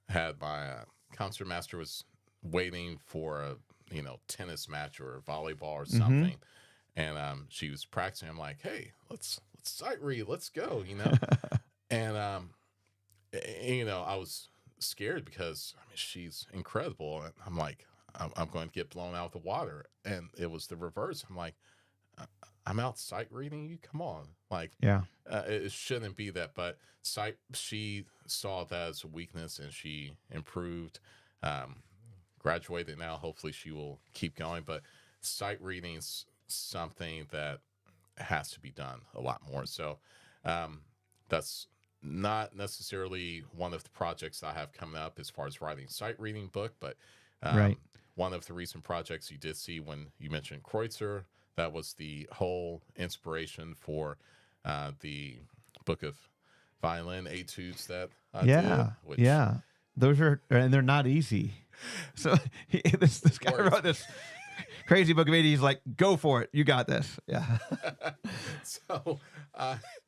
had my concert master was waiting for a tennis match or volleyball or something, and she was practicing. I'm like, hey, let's sight read, let's go, and I was scared because she's incredible, and I'm like, I'm going to get blown out of the water, and it was the reverse. I'm like, I'm out sight reading you. Come on, like, Yeah. it shouldn't be that, but she saw that as a weakness, and she improved. Graduated now. Hopefully, she will keep going. But sight reading's something that has to be done a lot more. So that's not necessarily one of the projects I have coming up as far as writing sight reading book, but Right. one of the recent projects you did see when you mentioned Kreutzer, that was the whole inspiration for the book of violin etudes that I did. Which, Yeah. Those are, and they're not easy. So this guy wrote this crazy book of 80. He's like, go for it. You got this. Yeah. So,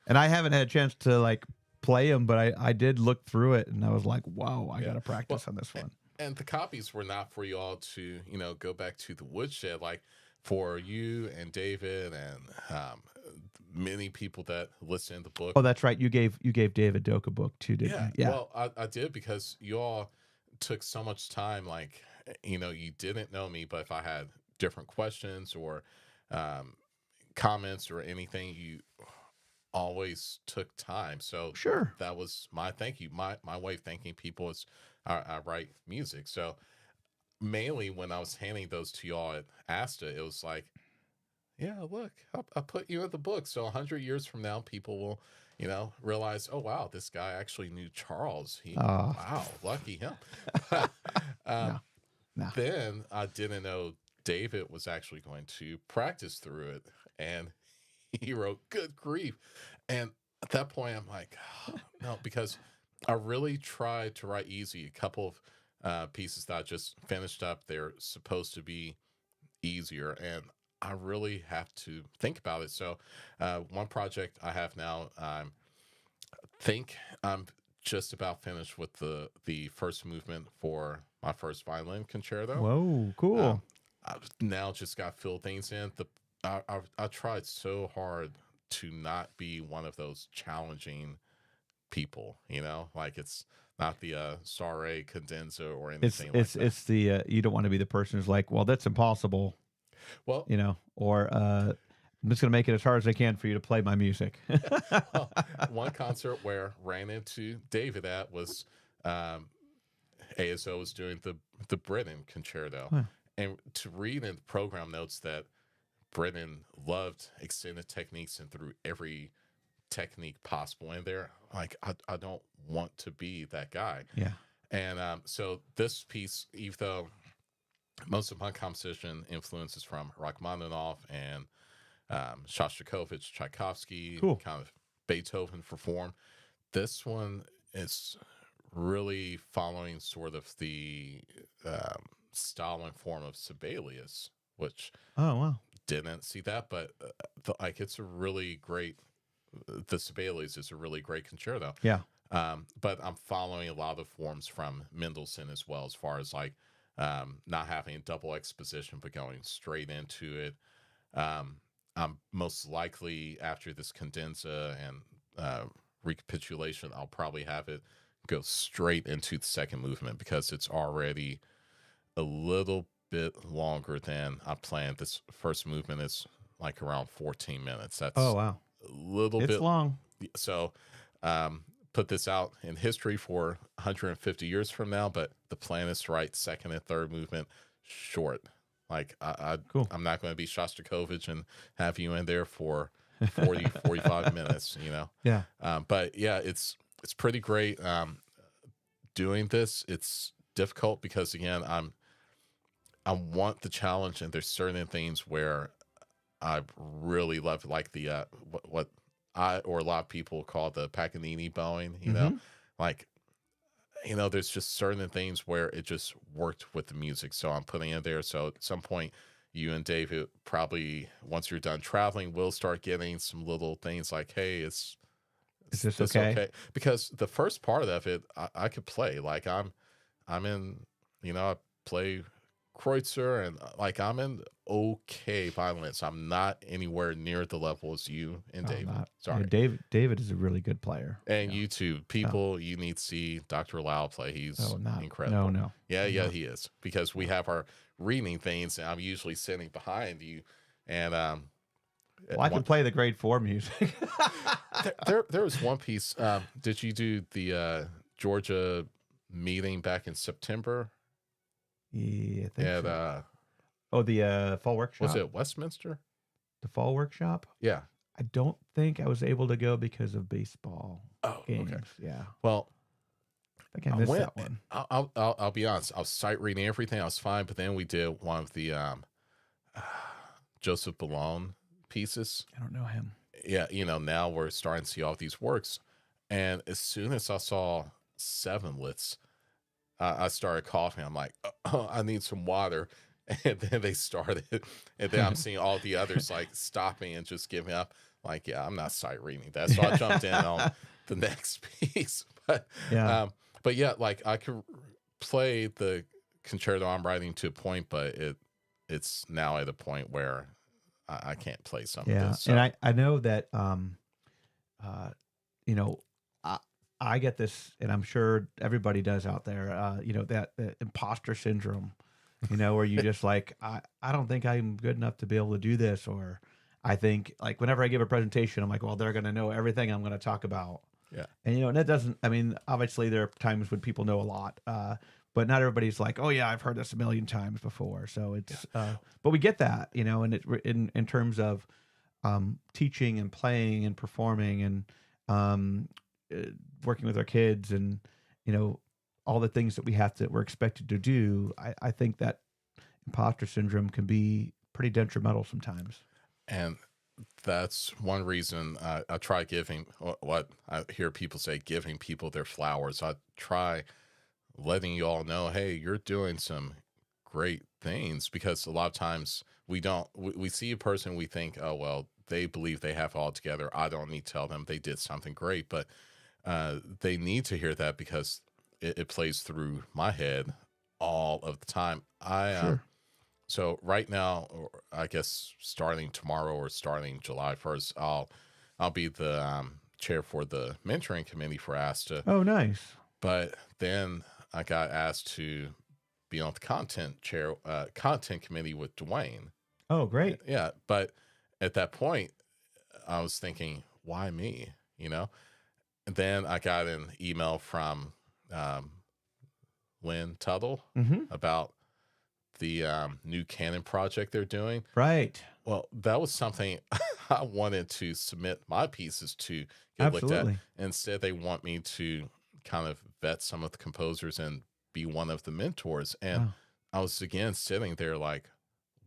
and I haven't had a chance to like play them, but I did look through it, and I was like, wow, I got to practice on this one. And the copies were not for you all to, go back to the woodshed, like for you and David and many people that listen to the book. Oh, that's right. You gave David Doak a book too, didn't you? Yeah. Well, I did, because you all took so much time. Like, you didn't know me, but if I had different questions or comments or anything, you always took time. So Sure. that was my thank you. My way of thanking people is I write music. So mainly when I was handing those to y'all at Asta, it was like, yeah, look, I put you in the book. So 100 years from now, people will, realize, oh, wow, this guy actually knew Charles. Wow, lucky him. No. Then I didn't know David was actually going to practice through it. And he wrote, good grief. And at that point, I'm like, oh, no, because I really tried to write easy. A couple of pieces that I just finished up, they're supposed to be easier, and I really have to think about it. So one project I have now, I think I'm just about finished with the first movement for my first violin concerto. Whoa, cool. I've now just got to fill things in. I tried so hard to not be one of those challenging people, like it's not the soiree cadenza or anything like that. It's the you don't want to be the person who's like, well, that's impossible. Well, or I'm just gonna make it as hard as I can for you to play my music. well, one concert where ran into David at was ASO was doing the Brennan concerto, and to read in the program notes that Brennan loved extended techniques and threw every technique possible in there. Like, I don't want to be that guy. Yeah. And so this piece, even though most of my composition influences from Rachmaninoff and Shostakovich, Tchaikovsky, Cool. kind of Beethoven for form, this one is really following sort of the style and form of Sibelius, which didn't see that, but it's a really great. The Sibelius is a really great concerto. Yeah. But I'm following a lot of forms from Mendelssohn as well, as far as like not having double exposition, but going straight into it. I'm most likely after this cadenza and recapitulation, I'll probably have it go straight into the second movement, because it's already a little bit longer than I planned. This first movement is like around 14 minutes. Oh That's wow, a little it's bit. long. So, put this out in history for 150 years from now, but the plan is to write second and third movement short. Like Cool. I'm not going to be Shostakovich and have you in there for 40, 45 minutes, you know? Yeah. But yeah, it's pretty great. Doing this, it's difficult because again, I want the challenge, and there's certain things where I really love, like the what I or a lot of people call the Paganini bowing. You know, Hmm. like there's just certain things where it just worked with the music, so I'm putting it there. So at some point, you and David probably, once you're done traveling, will start getting some little things like, hey, Is is this this okay? okay? Because the first part of it, I could play. Like I'm in, I play Kreutzer, and like I'm in okay violence. I'm not anywhere near the level as you and Oh, David. not. Yeah, Sorry. David is a really good player. And Yeah. you too, Oh, people, you need to see Dr. Lau play. He's oh, not. No, incredible. no. Yeah, I'm yeah, not. he is. Because we No. have our reading things, and I'm usually sitting behind you. And Well, I can play the grade 4 music. there was one piece. Did you do the Georgia meeting back in September Yeah, I think at so. Oh, the fall was workshop. it Westminster? The fall workshop. Yeah. I don't think I was able to go because of baseball Oh, games. okay. Yeah, Well, I think I I missed went. that one. I'll be honest. I was sight reading everything. I was fine, but then we did one of the Joseph Boulogne pieces. I don't know him. Yeah, now we're starting to see all these works, and as soon as I saw sevenlets, I started coughing. I'm like, oh, I need some water. And then they started, and then I'm seeing all the others like stopping and just giving up. Like, yeah, I'm not sight reading that. So I jumped in on the next piece. Yeah, But yeah, like I could play the concerto I'm writing to a point, but it's now at a point where I can't play some of yeah, this. and So I know that uh, you know, I I get this, and I'm sure everybody does out there. That imposter syndrome. Where you just like, I don't think I'm good enough to be able to do this, or I think like whenever I give a presentation, I'm like, well, they're going to know everything I'm going to talk about. yeah, And that doesn't. I mean, obviously there are times when people know a lot, but not everybody's like, oh yeah, I've heard this a million times before. So it's, but we get that, and in terms of teaching and playing and performing and working with our kids and all the things that we're expected to do. I think that imposter syndrome can be pretty detrimental sometimes. and that's one reason I try giving what I hear people say, giving people their flowers. I try letting you all know, hey, you're doing some great things, because a lot of times we see a person, we think, oh well, they believe they have it all together, I don't need to tell them they did something great. But they need to hear that, because it plays through my head all of the time. Sure. So right now, or I guess starting tomorrow or starting July 1st, I'll be the chair for the mentoring committee for ASTA. Oh, nice. But then I got asked to be on the content committee with Dwayne. Oh, great. Yeah, but at that point, I was thinking, why me? And then I got an email from Lynn Tuttle Mm-hmm. about the new canon project they're doing. Right. Well, that was something I wanted to submit my pieces to get looked at. Absolutely. Instead, they want me to kind of vet some of the composers and be one of the mentors. And Wow. I was again sitting there like,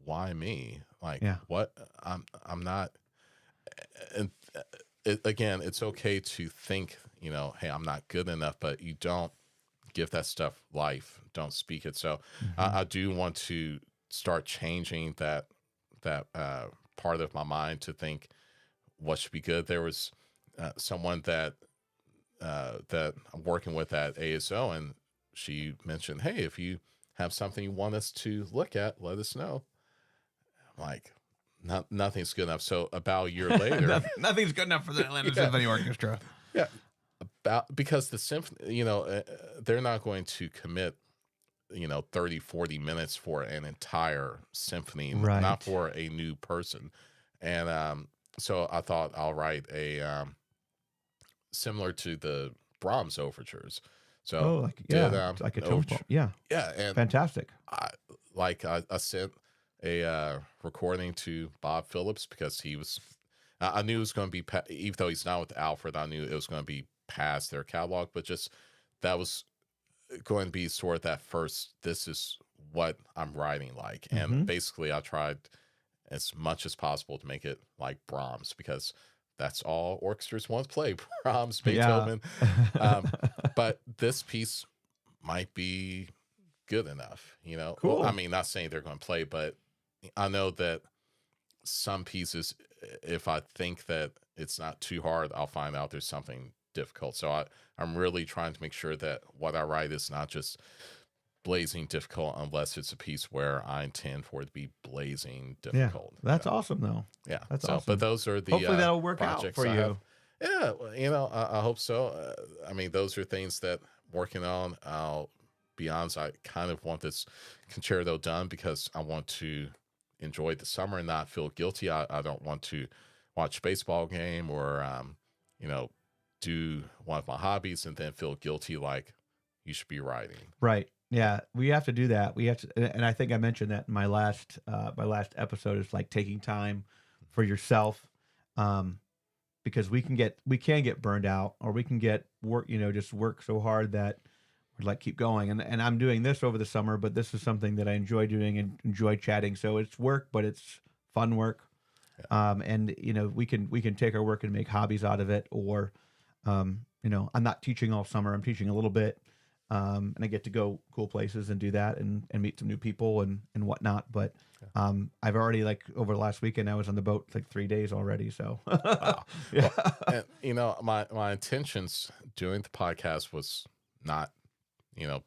why me? Like, Yeah. what? I'm not. And again, it's okay to think, hey, I'm not good enough, but you don't give that stuff life. Don't speak it. So Mm-hmm. I do want to start changing that part of my mind to think what should be good. There was someone that I'm working with at ASO, and she mentioned, hey, if you have something you want us to look at, let us know. I'm like, nothing's good enough. So about a year later, Nothing's good enough for the Atlanta Yeah. Symphony Orchestra. yeah, because the symphony, they're not going to commit 30, 40 minutes for an entire symphony, not Right. for a new person. And so I thought I'll write a similar to the Brahms overtures. So Oh, like did yeah, like a tone overture. poem. Yeah, Yeah, and fantastic. I sent a recording to Bob Phillips because he was. I knew it was going to be, even though he's not with Alfred, I knew it was going to be past their catalog, but just that was going to be sort of that first, this is what I'm writing like. And basically, I tried as much as possible to make it like Brahms because that's all orchestras want to play Brahms, Yeah. Beethoven. But this piece might be good enough, you know? Well, I Cool. mean, not saying they're going to play, but I know that some pieces, if I think that it's not too hard, I'll find out there's something difficult. So I'm really trying to make sure that what I write is not just blazing difficult unless it's a piece where I intend for it to be blazing Yeah, difficult. that's awesome though. Yeah. That's So, awesome. but those are the Hopefully that'll work out projects for I you. have. Yeah, well, you know, I hope so. I mean, those are things that I'm working on. I'll be honest, I kind of want this concerto done because I want to enjoy the summer and not feel guilty. I don't want to watch a baseball game or, you know, do one of my hobbies and then feel guilty like you should be writing. Right. Yeah, we have to do that. We have to, and I think I mentioned that in my last episode is like taking time for yourself, because we can get burned out, or we can get just work so hard that we're like keep going. And I'm doing this over the summer, but this is something that I enjoy doing and enjoy chatting. So it's work, but it's fun work. Yeah. And we can take our work and make hobbies out of it, or I'm not teaching all summer. I'm teaching a little bit. And I get to go cool places and do that and meet some new people and whatnot. But I've already, like, over the last weekend, I was on the boat like 3 days already. So Wow. yeah, Well, and my intentions doing the podcast was not,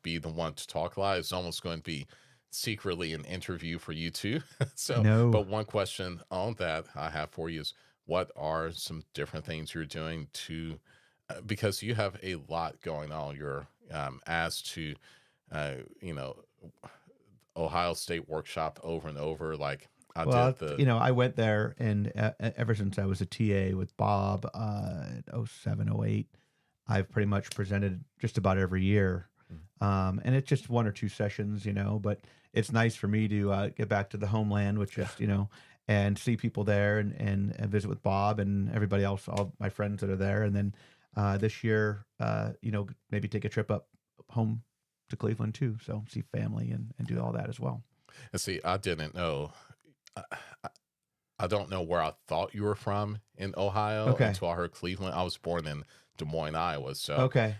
be the one to talk live. It's almost going to be secretly an interview for you too. So, no, but one question on that I have for you is, what are some different things you're doing to, because you have a lot going on. You're asked to, you know, Ohio State workshop over and over. Like I well, did the, I went there, and ever since I was a TA with Bob, in 07, 08, I've pretty much presented just about every year. And it's just 1 or 2 sessions, but it's nice for me to get back to the homeland, which is, and see people there and visit with Bob and everybody else, all my friends that are there. And then this year, maybe take a trip up home to Cleveland too. So see family and do all that as well. and see, I didn't know. I don't know where I thought you were from in Ohio Okay. until I heard Cleveland. I was born in Des Moines, Iowa. So, Okay.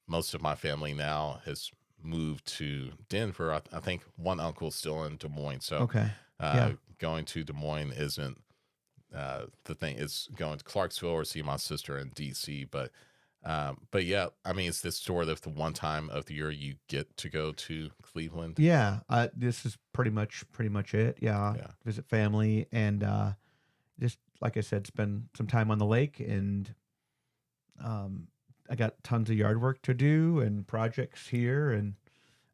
most of my family now has moved to Denver. I think one uncle's still in Des Moines. So, Okay. Yeah. going to Des Moines isn't the thing. It's going to Clarksville or see my sister in DC. But yeah, I mean, is this sort of the one time of the year you get to go to Cleveland? Yeah. This is pretty much it. Yeah. Yeah. Visit family and just, like I said, spend some time on the lake. And I got tons of yard work to do and projects here. And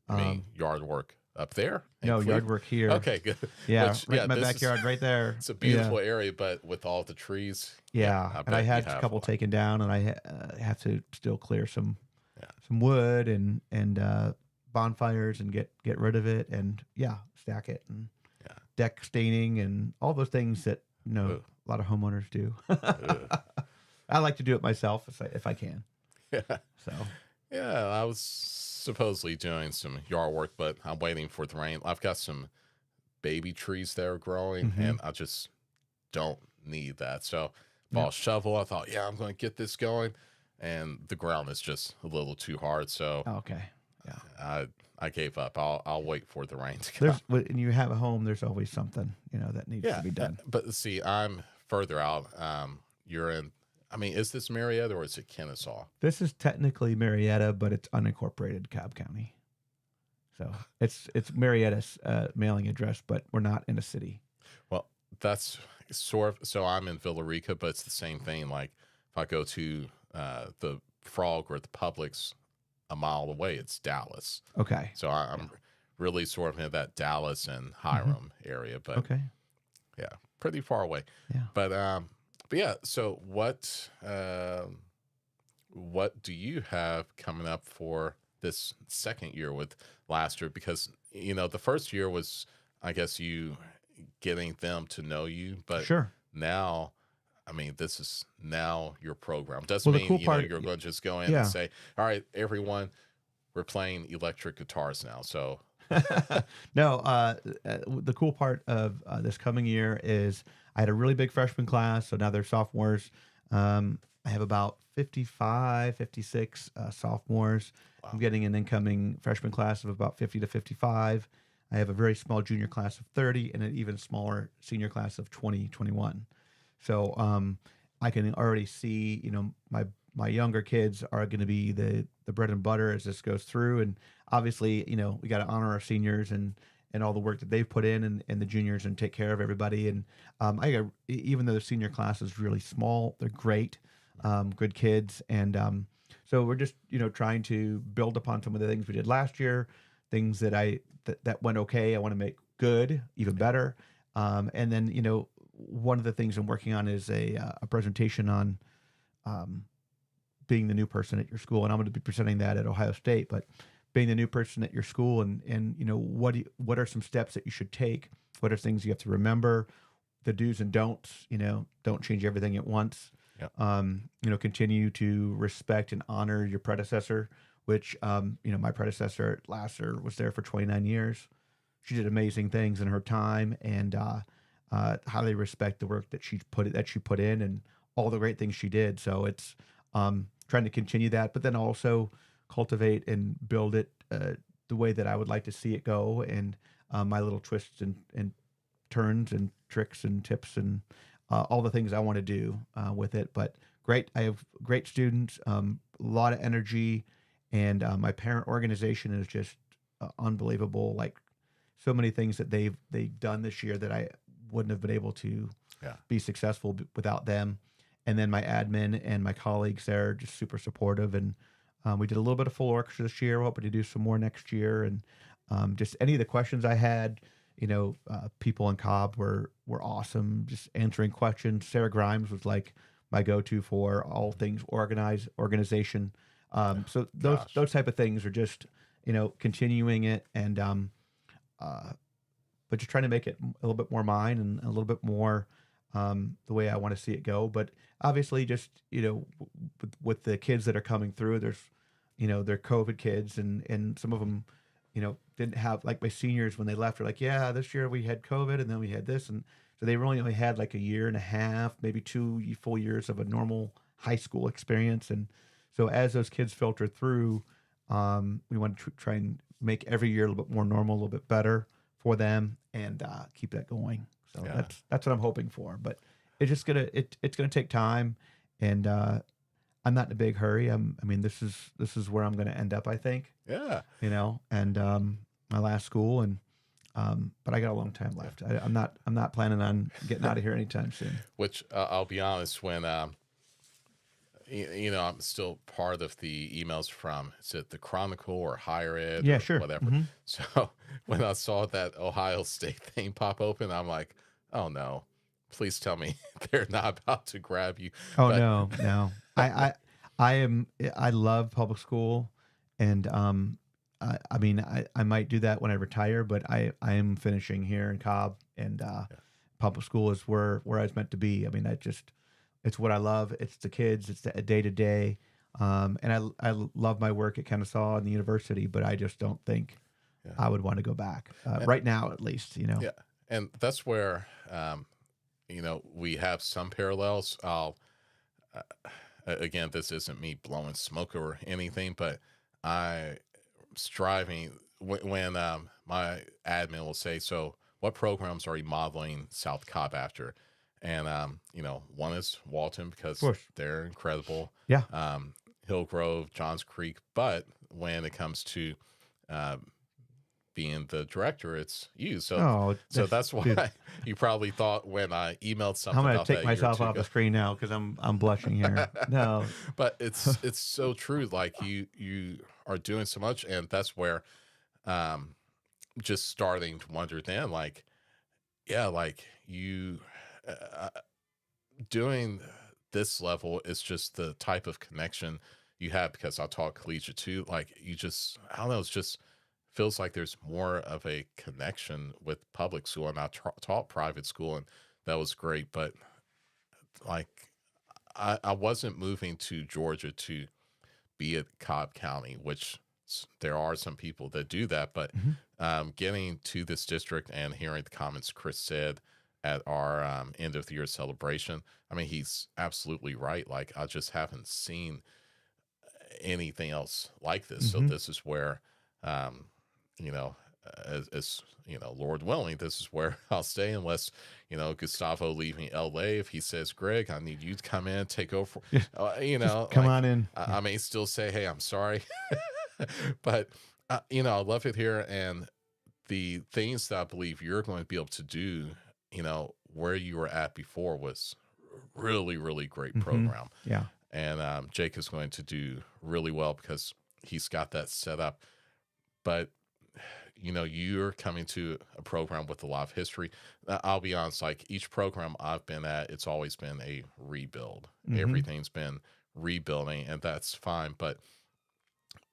I mean, yard work up there? in no, Cleveland? yard work here. Okay, good. Yeah. Which, Right in my this is- backyard right there. It's a beautiful area, but with all the trees. Yeah, I and bet I you had have a couple one. taken down, and I have to still clear some Yeah. wood and bonfires and get rid of it, and stack it, and Yeah. deck staining and all those things that Ugh. a lot of homeowners do. Ugh. I like to do it myself if I can. Yeah. So Yeah, I was supposedly doing some yard work, but I'm waiting for the rain. I've got some baby trees that are growing, Mhm. and I just don't need that. So if I'll Yep. shovel, I thought, yeah, I'm going to get this going, and the ground is just a little too hard. So okay, yeah. I gave up. I'll wait for the rain to come. When you have a home, there's always something that needs to be done. But see, I'm further out. You're in. I mean, is this Marietta or is it Kennesaw? This is technically Marietta, but it's unincorporated Cobb County. So it's Marietta's mailing address, but we're not in a city. Well, that's sort of. So I'm in Villarica, but it's the same thing. Like if I go to the Frog or the Publix a mile away, it's Dallas. Okay. So I'm really sort of in that Dallas and Hiram area. But Okay. yeah, pretty far away. Yeah. But yeah. So what do you have coming up for this second year with last year? Because the first year was, I guess, you getting them to know you, but Sure. now, I mean, this is now your program. Doesn't Well, the mean cool part, you're going to just go in and yeah. say, all right, everyone, we're playing electric guitars now. So No, the cool part of this coming year is I had a really big freshman class, so now they're sophomores. I have about 55, 56 sophomores. wow. I'm getting an incoming freshman class of about 50 to 55. I have a very small junior class of 30 and an even smaller senior class of 20, 21. So I can already see, my younger kids are going to be the bread and butter as this goes through. And obviously, we got to honor our seniors and all the work that they've put in and the juniors and take care of everybody. And even though the senior class is really small, they're great, good kids. And so we're just, trying to build upon some of the things we did last year, things that that went okay. I want to make good, even better. And then, one of the things I'm working on is a presentation on being the new person at your school, and I'm going to be presenting that at Ohio State. But being the new person at your school, and what are some steps that you should take? What are things you have to remember? The do's and don'ts. Don't change everything at once. Yep. Continue to respect and honor your predecessor. Which my predecessor at Lasser was there for 29 years. She did amazing things in her time, and highly respect the work that she put in and all the great things she did. So it's trying to continue that, but then also cultivate and build it the way that I would like to see it go, and my little twists and turns and tricks and tips and all the things I want to do with it. But great, I have great students, a lot of energy, and my parent organization is just unbelievable. Like so many things that they've done this year that I wouldn't have been able to be successful without them. And then my admin and my colleagues there are just super supportive. And we did a little bit of full orchestra this year. We're hoping to do some more next year. And just any of the questions I had, people in Cobb were awesome, just answering questions. Sarah Grimes was like my go-to for all things organization. So those type of things are just, continuing it and but just trying to make it a little bit more mine and a little bit more the way I want to see it go. But obviously, just with the kids that are coming through, there's they're COVID kids, and some of them didn't have, like my seniors when they left are like, yeah, this year we had COVID and then we had this, and so they really only had like a year and a half, maybe 2 full years of a normal high school experience. And so as those kids filter through, we want to try and make every year a little bit more normal, a little bit better for them, and keep that going. So that's what I'm hoping for. But it's just it's gonna take time, and I'm not in a big hurry. This is where I'm gonna end up, I think. Yeah. And my last school, and but I got a long time left. I'm not planning on getting out of here anytime soon. Which I'll be honest, when I'm still part of the emails from, is it the Chronicle or Higher Ed? Yeah, or sure. whatever. Mm-hmm. So when I saw that Ohio State thing pop open, I'm like, oh no, please tell me they're not about to grab you. Oh, but no. I love public school, and I might do that when I retire, but I am finishing here in Cobb, and public school is where I was meant to be. It's what I love. It's the kids. It's the day to day. And I love my work at Kennesaw and the university, but I just don't think I would want to go back right now, at least. Yeah, and that's where we have some parallels. Again, this isn't me blowing smoke or anything, but I striving when my admin will say, so what programs are you modeling South Cobb after? And one is Walton, because they're incredible. Yeah. Hillgrove, Johns Creek, but when it comes to being the director, it's you. So that's why you probably thought when I emailed something. I'm going to take myself off the screen now because I'm blushing here. No, but it's so true. Like you are doing so much, and that's where just starting to wonder then, like, yeah, like you uh, doing this level is just the type of connection you have, because I taught collegiate too. Like, you just, I don't know, it's just feels like there's more of a connection with public school, and I taught private school, and that was great. But like, I wasn't moving to Georgia to be at Cobb County, which there are some people that do that. But Hmm. getting to this district and hearing the comments Chris said at our end of the year celebration, I mean, he's absolutely right. Like, I just haven't seen anything else like this. So Hmm. this is where, um, you know, as you know, Lord willing, this is where I'll stay, unless, you know, Gustavo leaving LA. If he says, Greg, I need you to come in, take over, Yeah. you Just know, come like, on in. I may still say, hey, I'm sorry, but you know, I love it here, and the things that I believe you're going to be able to do, you know, where you were at before was really, really great Hmm. program. Yeah. And Jake is going to do really well because he's got that set up. But you know, you're coming to a program with a lot of history. I'll be honest, like, each program I've been at, it's always been a rebuild. Hmm. Everything's been rebuilding, and that's fine. But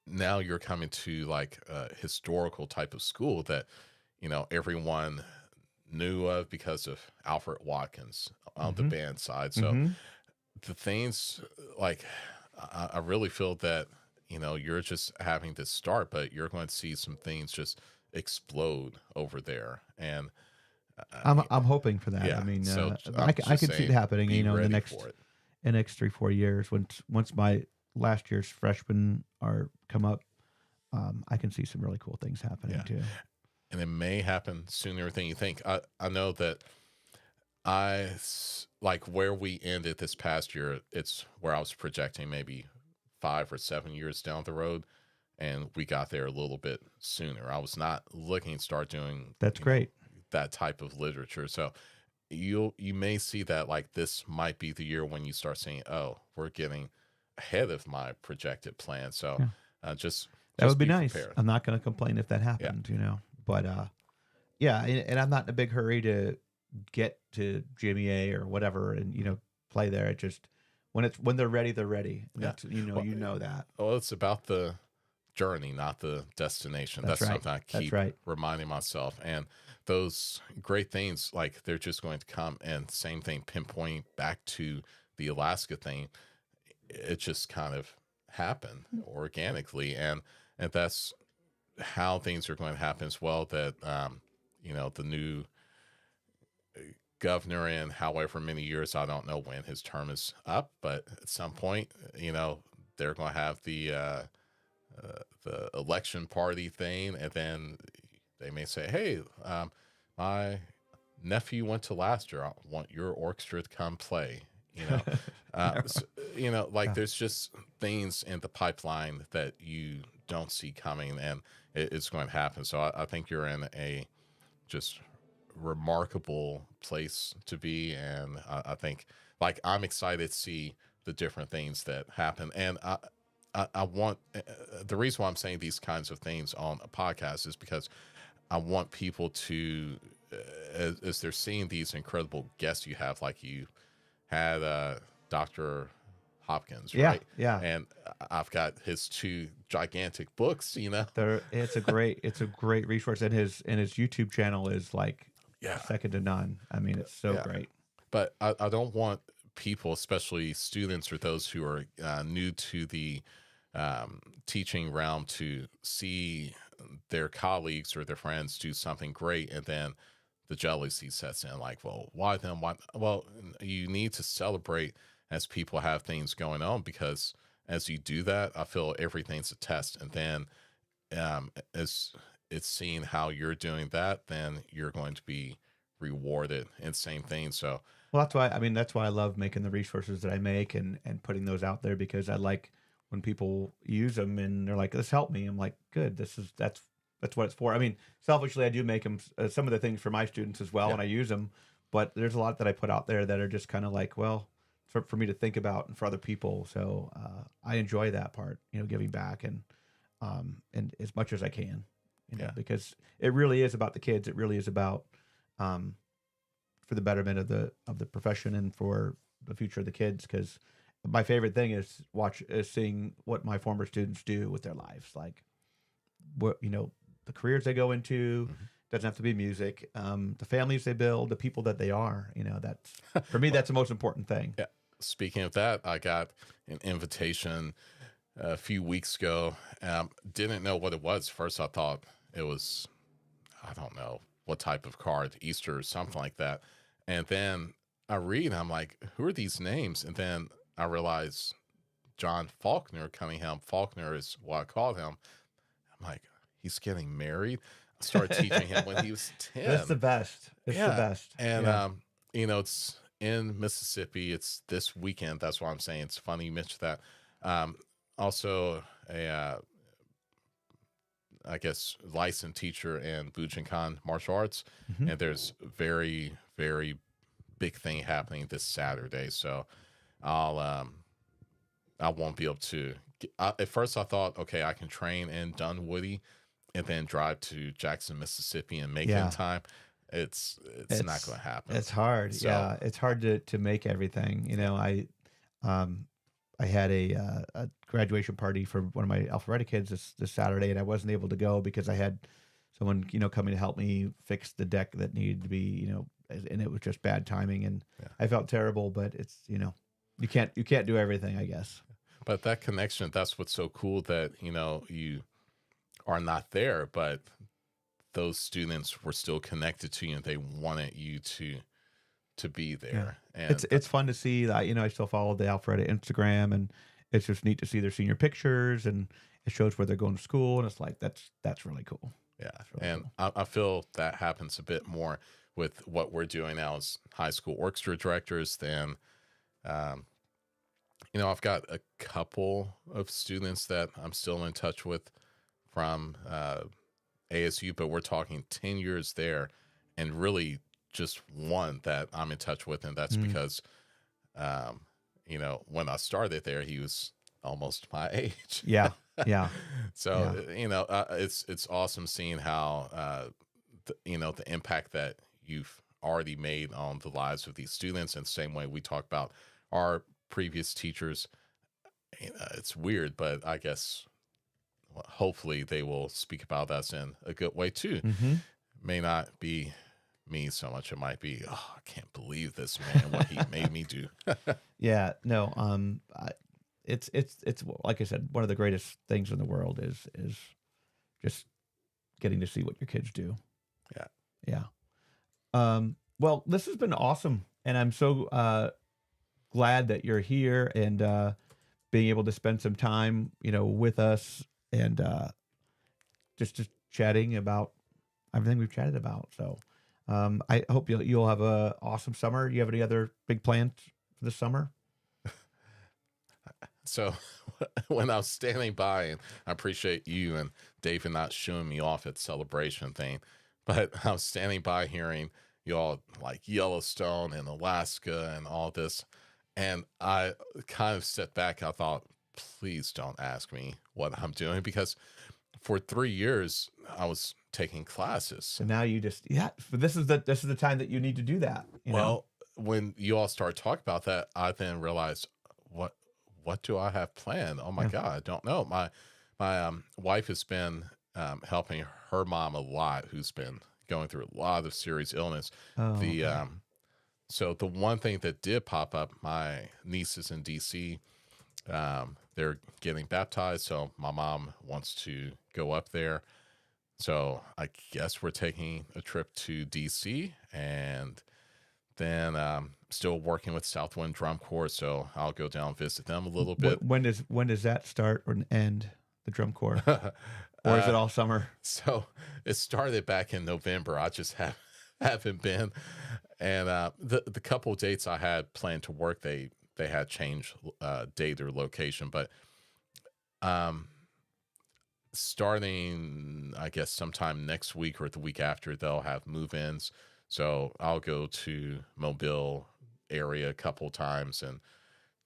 now you're coming to like a historical type of school that, you know, everyone knew of because of Alfred Watkins on the Hmm. band side. So Hmm. the things, like, I really feel that, you know, you're just having to start, but you're going to see some things just explode over there. And uh, I'm hoping for that. I yeah, mean, so I'm I just can see it saying, happening. be You know, in ready for it. the next 3-4 years, once my last year's freshmen are come up, I can see some really cool things happening Yeah, too. and it may happen sooner than you think. I know that like where we ended this past year, it's where I was projecting maybe 5 or 7 years down the road, and we got there a little bit sooner. I was not looking to start doing, That's you know, great. that type of literature. So you may see that, like, this might be the year when you start saying, oh, we're getting ahead of my projected plan. So Yeah, just that would be be nice. prepared. I'm not going to complain if that Yeah. happened. You know, but yeah, and I'm not in a big hurry to get to GMEA or whatever, and play there. It just when they're ready, they're ready. And Yeah. that's Well, you know that. well, it's about the journey, not the destination. That's That's right. something I That's keep right. reminding myself. And those great things, like, they're just going to come. And same thing, pinpointing back to the Alaska thing, it just kind of happened organically, and that's how things are going to happen as well. That you know, the new governor, in however many years, I don't know when his term is up, but at some point, you know, they're going to have the election party thing, and then they may say, "Hey, my nephew went to last year. I want your orchestra to come play." You know, so, you know, like, Yeah. there's just things in the pipeline that you don't see coming, and it's going to happen. So I think you're in a just remarkable place to be, and I think, like, I'm excited to see the different things that happen, and I want the reason why I'm saying these kinds of things on a podcast is because I want people to, as they're seeing these incredible guests you have, like you had Dr. Hopkins, Yeah, right? yeah. And I've got his two gigantic books, you know? It's a great resource, and his YouTube channel is like Yeah. second to none. I mean, it's so Yeah. great. But I don't want people, especially students or those who are new to the teaching realm, to see their colleagues or their friends do something great, and then the jealousy sets in. Like, well, why them? Why? Well, you need to celebrate as people have things going on, because as you do that, I feel everything's a test, and then as it's seeing how you're doing that, then you're going to be rewarded, and same thing. So Well, that's why I love making the resources that I make and putting those out there, because I like when people use them and they're like, "This helped me." I'm like, "Good. That's what it's for." I mean, selfishly, I do make them some of the things for my students as well, yeah, and I use them. But there's a lot that I put out there that are just kind of like, well, for me to think about and for other people. So I enjoy that part, giving back and as much as I can, yeah, because it really is about the kids. It really is about um, for the betterment of the profession and for the future of the kids. Because my favorite thing is seeing what my former students do with their lives, like what the careers they go into. Mhm. Doesn't have to be music. The families they build, the people that they are. That's for me. That's the most important thing. Yeah. Speaking of that, I got an invitation a few weeks ago. Didn't know what it was. First, I thought it was, I don't know what type of card, Easter or something like that. And then I read, I'm like, who are these names? And then I realize John Faulkner Cunningham. Faulkner is what I called him. I'm like, he's getting married. I started teaching him when he was 10. That's the best. It's the best. And, it's in Mississippi. It's this weekend. That's why I'm saying it's funny you mentioned that. Also, I guess, licensed teacher in Bujinkan martial arts. Mhm. And there's very, very big thing happening this Saturday. So I won't be able to. At first, I thought, okay, I can train in Dunwoody and then drive to Jackson, Mississippi, and make it in time. It's not going to happen. It's hard. So, It's hard to make everything. I had a graduation party for one of my alpharetta kids this Saturday, and I wasn't able to go because I had someone coming to help me fix the deck that needed to be and it was just bad timing, and I felt terrible. But it's you can't do everything, I guess. But that connection, that's what's so cool, that you are not there, but those students were still connected to you and they wanted you to be there. And it's fun to see that. I still follow the Alpharetta Instagram, and it's just neat to see their senior pictures, and it shows where they're going to school, and it's like that's really cool. yeah, Really and cool. I feel that happens a bit more with what we're doing now as high school orchestra directors than I've got a couple of students that I'm still in touch with from ASU, but we're talking 10 years there, and really just one that I'm in touch with. And that's because, when I started there, he was almost my age. Yeah. So, it's awesome seeing how, the impact that you've already made on the lives of these students. And the same way we talk about our previous teachers. It's weird, but I guess hopefully they will speak about us in a good way too. Mm-hmm. May not be me so much. It might be, oh, I can't believe this man, what he made me do. Yeah. No. It's like I said, one of the greatest things in the world is just getting to see what your kids do. Yeah. Well, this has been awesome, and I'm so glad that you're here and being able to spend some time, with us and just chatting about everything we've chatted about. So I hope you'll have a awesome summer. Do you have any other big plans for this summer? So when I was standing by, and I appreciate you and David not shooing me off at Celebration thing, but I was standing by hearing y'all like Yellowstone and Alaska and all this. And I kind of stepped back. I thought, please don't ask me what I'm doing, because for 3 years I was taking classes. So now you just but this is the time that you need to do that. Well, when you all start talking about that, I then realized what do I have planned? Oh my God, I don't know. My wife has been helping her mom a lot, who's been going through a lot of serious illness. So the one thing that did pop up, my niece is in DC. They're getting baptized, so my mom wants to go up there. So I guess we're taking a trip to DC, and then still working with Southwind Drum Corps, so I'll go down and visit them a little bit. When does that start or end, the drum corps? Or is it all summer? So it started back in November. I just haven't been. And the couple of dates I had planned to work, they had changed date or location. But starting, I guess, sometime next week or the week after, they'll have move-ins. So I'll go to Mobile area a couple times and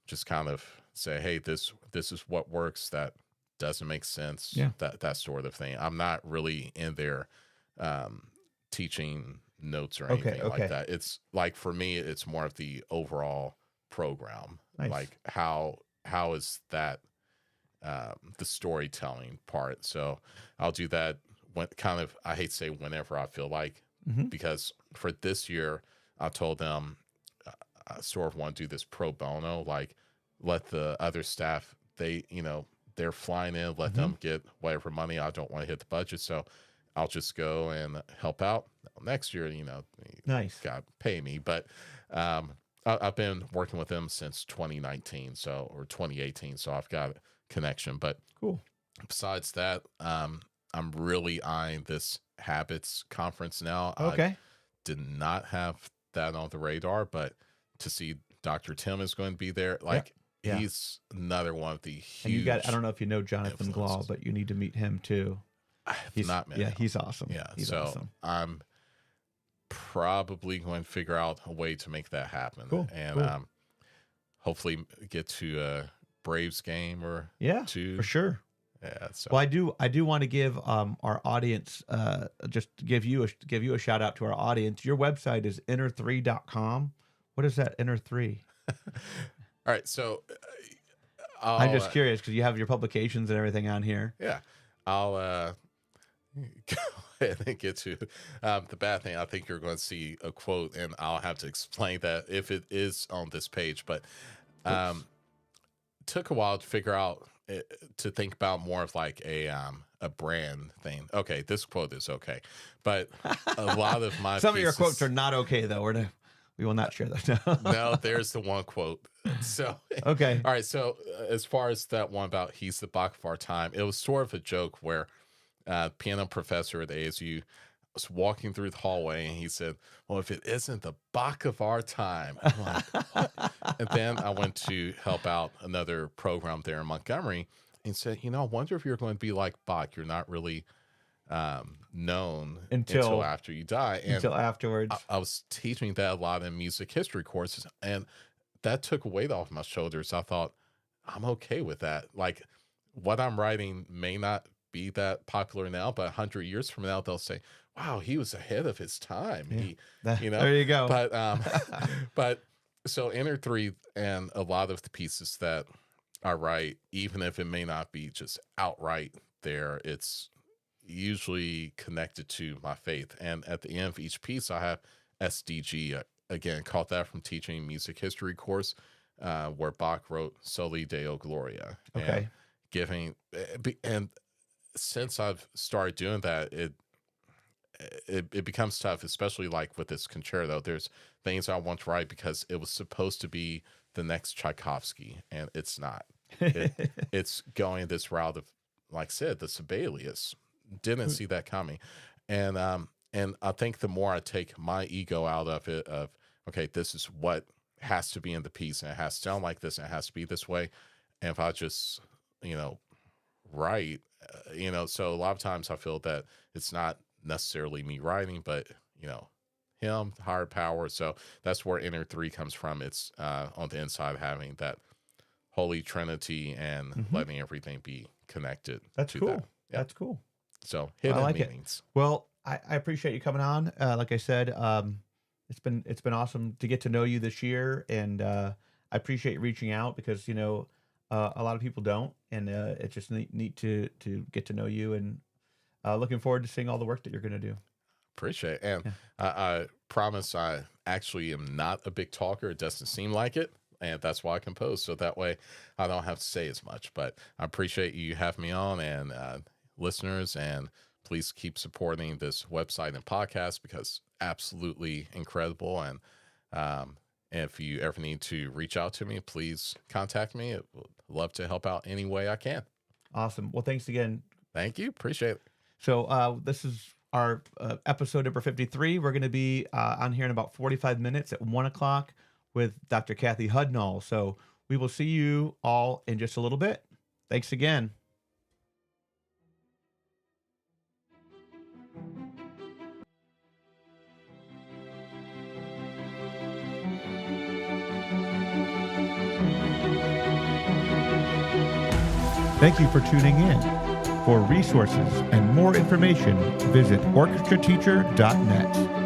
just kind of say, hey, this is what works, that doesn't make sense, that sort of thing. I'm not really in there teaching notes or Okay, anything okay. like that. It's like, for me, it's more of the overall program. Nice. Like how is that the storytelling part. So I'll do that when kind of, I hate to say whenever I feel like, Mm-hmm. because for this year, I told them I sort of want to do this pro bono, like let the other staff, they're flying in, let Mm-hmm. them get whatever money. I don't want to hit the budget. So I'll just go and help out. Next year, Nice. God pay me. But I've been working with them since 2019, or 2018. So I've got a connection. But Cool. besides that, I'm really eyeing this habits conference now. Okay. I did not have that on the radar, but to see Dr. Tim is going to be there, like Yeah. he's another one of the And you huge. I don't know if you know Jonathan Glaw, influences. but you need to meet him too. I have not met him. He's awesome. Yeah, He's so awesome. I'm probably going to figure out a way to make that happen. Cool, And cool. hopefully get to a Braves game or Yeah, two. for sure. Yeah. So Well, I do want to give our audience just give you a shout out to our audience. Your website is inner3.com. What is that Inner3? all right. So I'm just curious because you have your publications and everything on here. Yeah. I'll go ahead and get to the bad thing. I think you're going to see a quote, and I'll have to explain that if it is on this page. But took a while to figure out, to think about more of like a brand thing. Okay, this quote is okay, but a lot of my Some of your pieces- quotes are not okay though. We will not share that. no, there's the one quote. So Okay. all right. So as far as that one about he's the Bach of our time, it was sort of a joke where piano professor at ASU was walking through the hallway and he said, "Well, if it isn't the Bach of our time," I'm like, what? And then I went to help out another program there in Montgomery and said, I wonder if you're going to be like Bach. You're not really known until after you die. And Until afterwards. I was teaching that a lot in music history courses, and that took a weight off my shoulders. I thought, I'm okay with that. Like, what I'm writing may not be that popular now, but 100 years from now, they'll say, wow, he was ahead of his time. Yeah. There you go. But so Inner3 and a lot of the pieces that I write, even if it may not be just outright there, it's usually connected to my faith. And at the end of each piece, I have SDG. Again, caught that from teaching music history course, where Bach wrote Soli Deo Gloria. Okay. And since I've started doing that, it becomes tough, especially like with this concerto. There's things I want to write because it was supposed to be the next Tchaikovsky, and it's not. It's going this route of, like I said, the Sibelius. Didn't see that coming. And I think the more I take my ego out of it, of, okay, this is what has to be in the piece, and it has to sound like this, and it has to be this way. And if I just, write, so a lot of times I feel that it's not necessarily me writing, but, him, higher power. So that's where Inner3 comes from. It's on the inside, having that Holy Trinity and letting everything be connected. That's to cool. That. Yeah. That's cool. So hidden like it. meanings. Well, I appreciate you coming on. Like I said, it's been awesome to get to know you this year, and I appreciate you reaching out because a lot of people don't, and it's just neat to get to know you, and looking forward to seeing all the work that you're going to do. Appreciate it. And I promise I actually am not a big talker. It doesn't seem like it. And that's why I compose. So that way I don't have to say as much. But I appreciate you having me on, and listeners, and please keep supporting this website and podcast because absolutely incredible. And if you ever need to reach out to me, please contact me. I would love to help out any way I can. Awesome. Well, thanks again. Thank you. Appreciate it. So this is our episode number 53. We're going to be on here in about 45 minutes at 1 o'clock with Dr. Kathy Hudnall. So we will see you all in just a little bit. Thanks again. Thank you for tuning in. For resources and more information, visit orchestrateacher.net.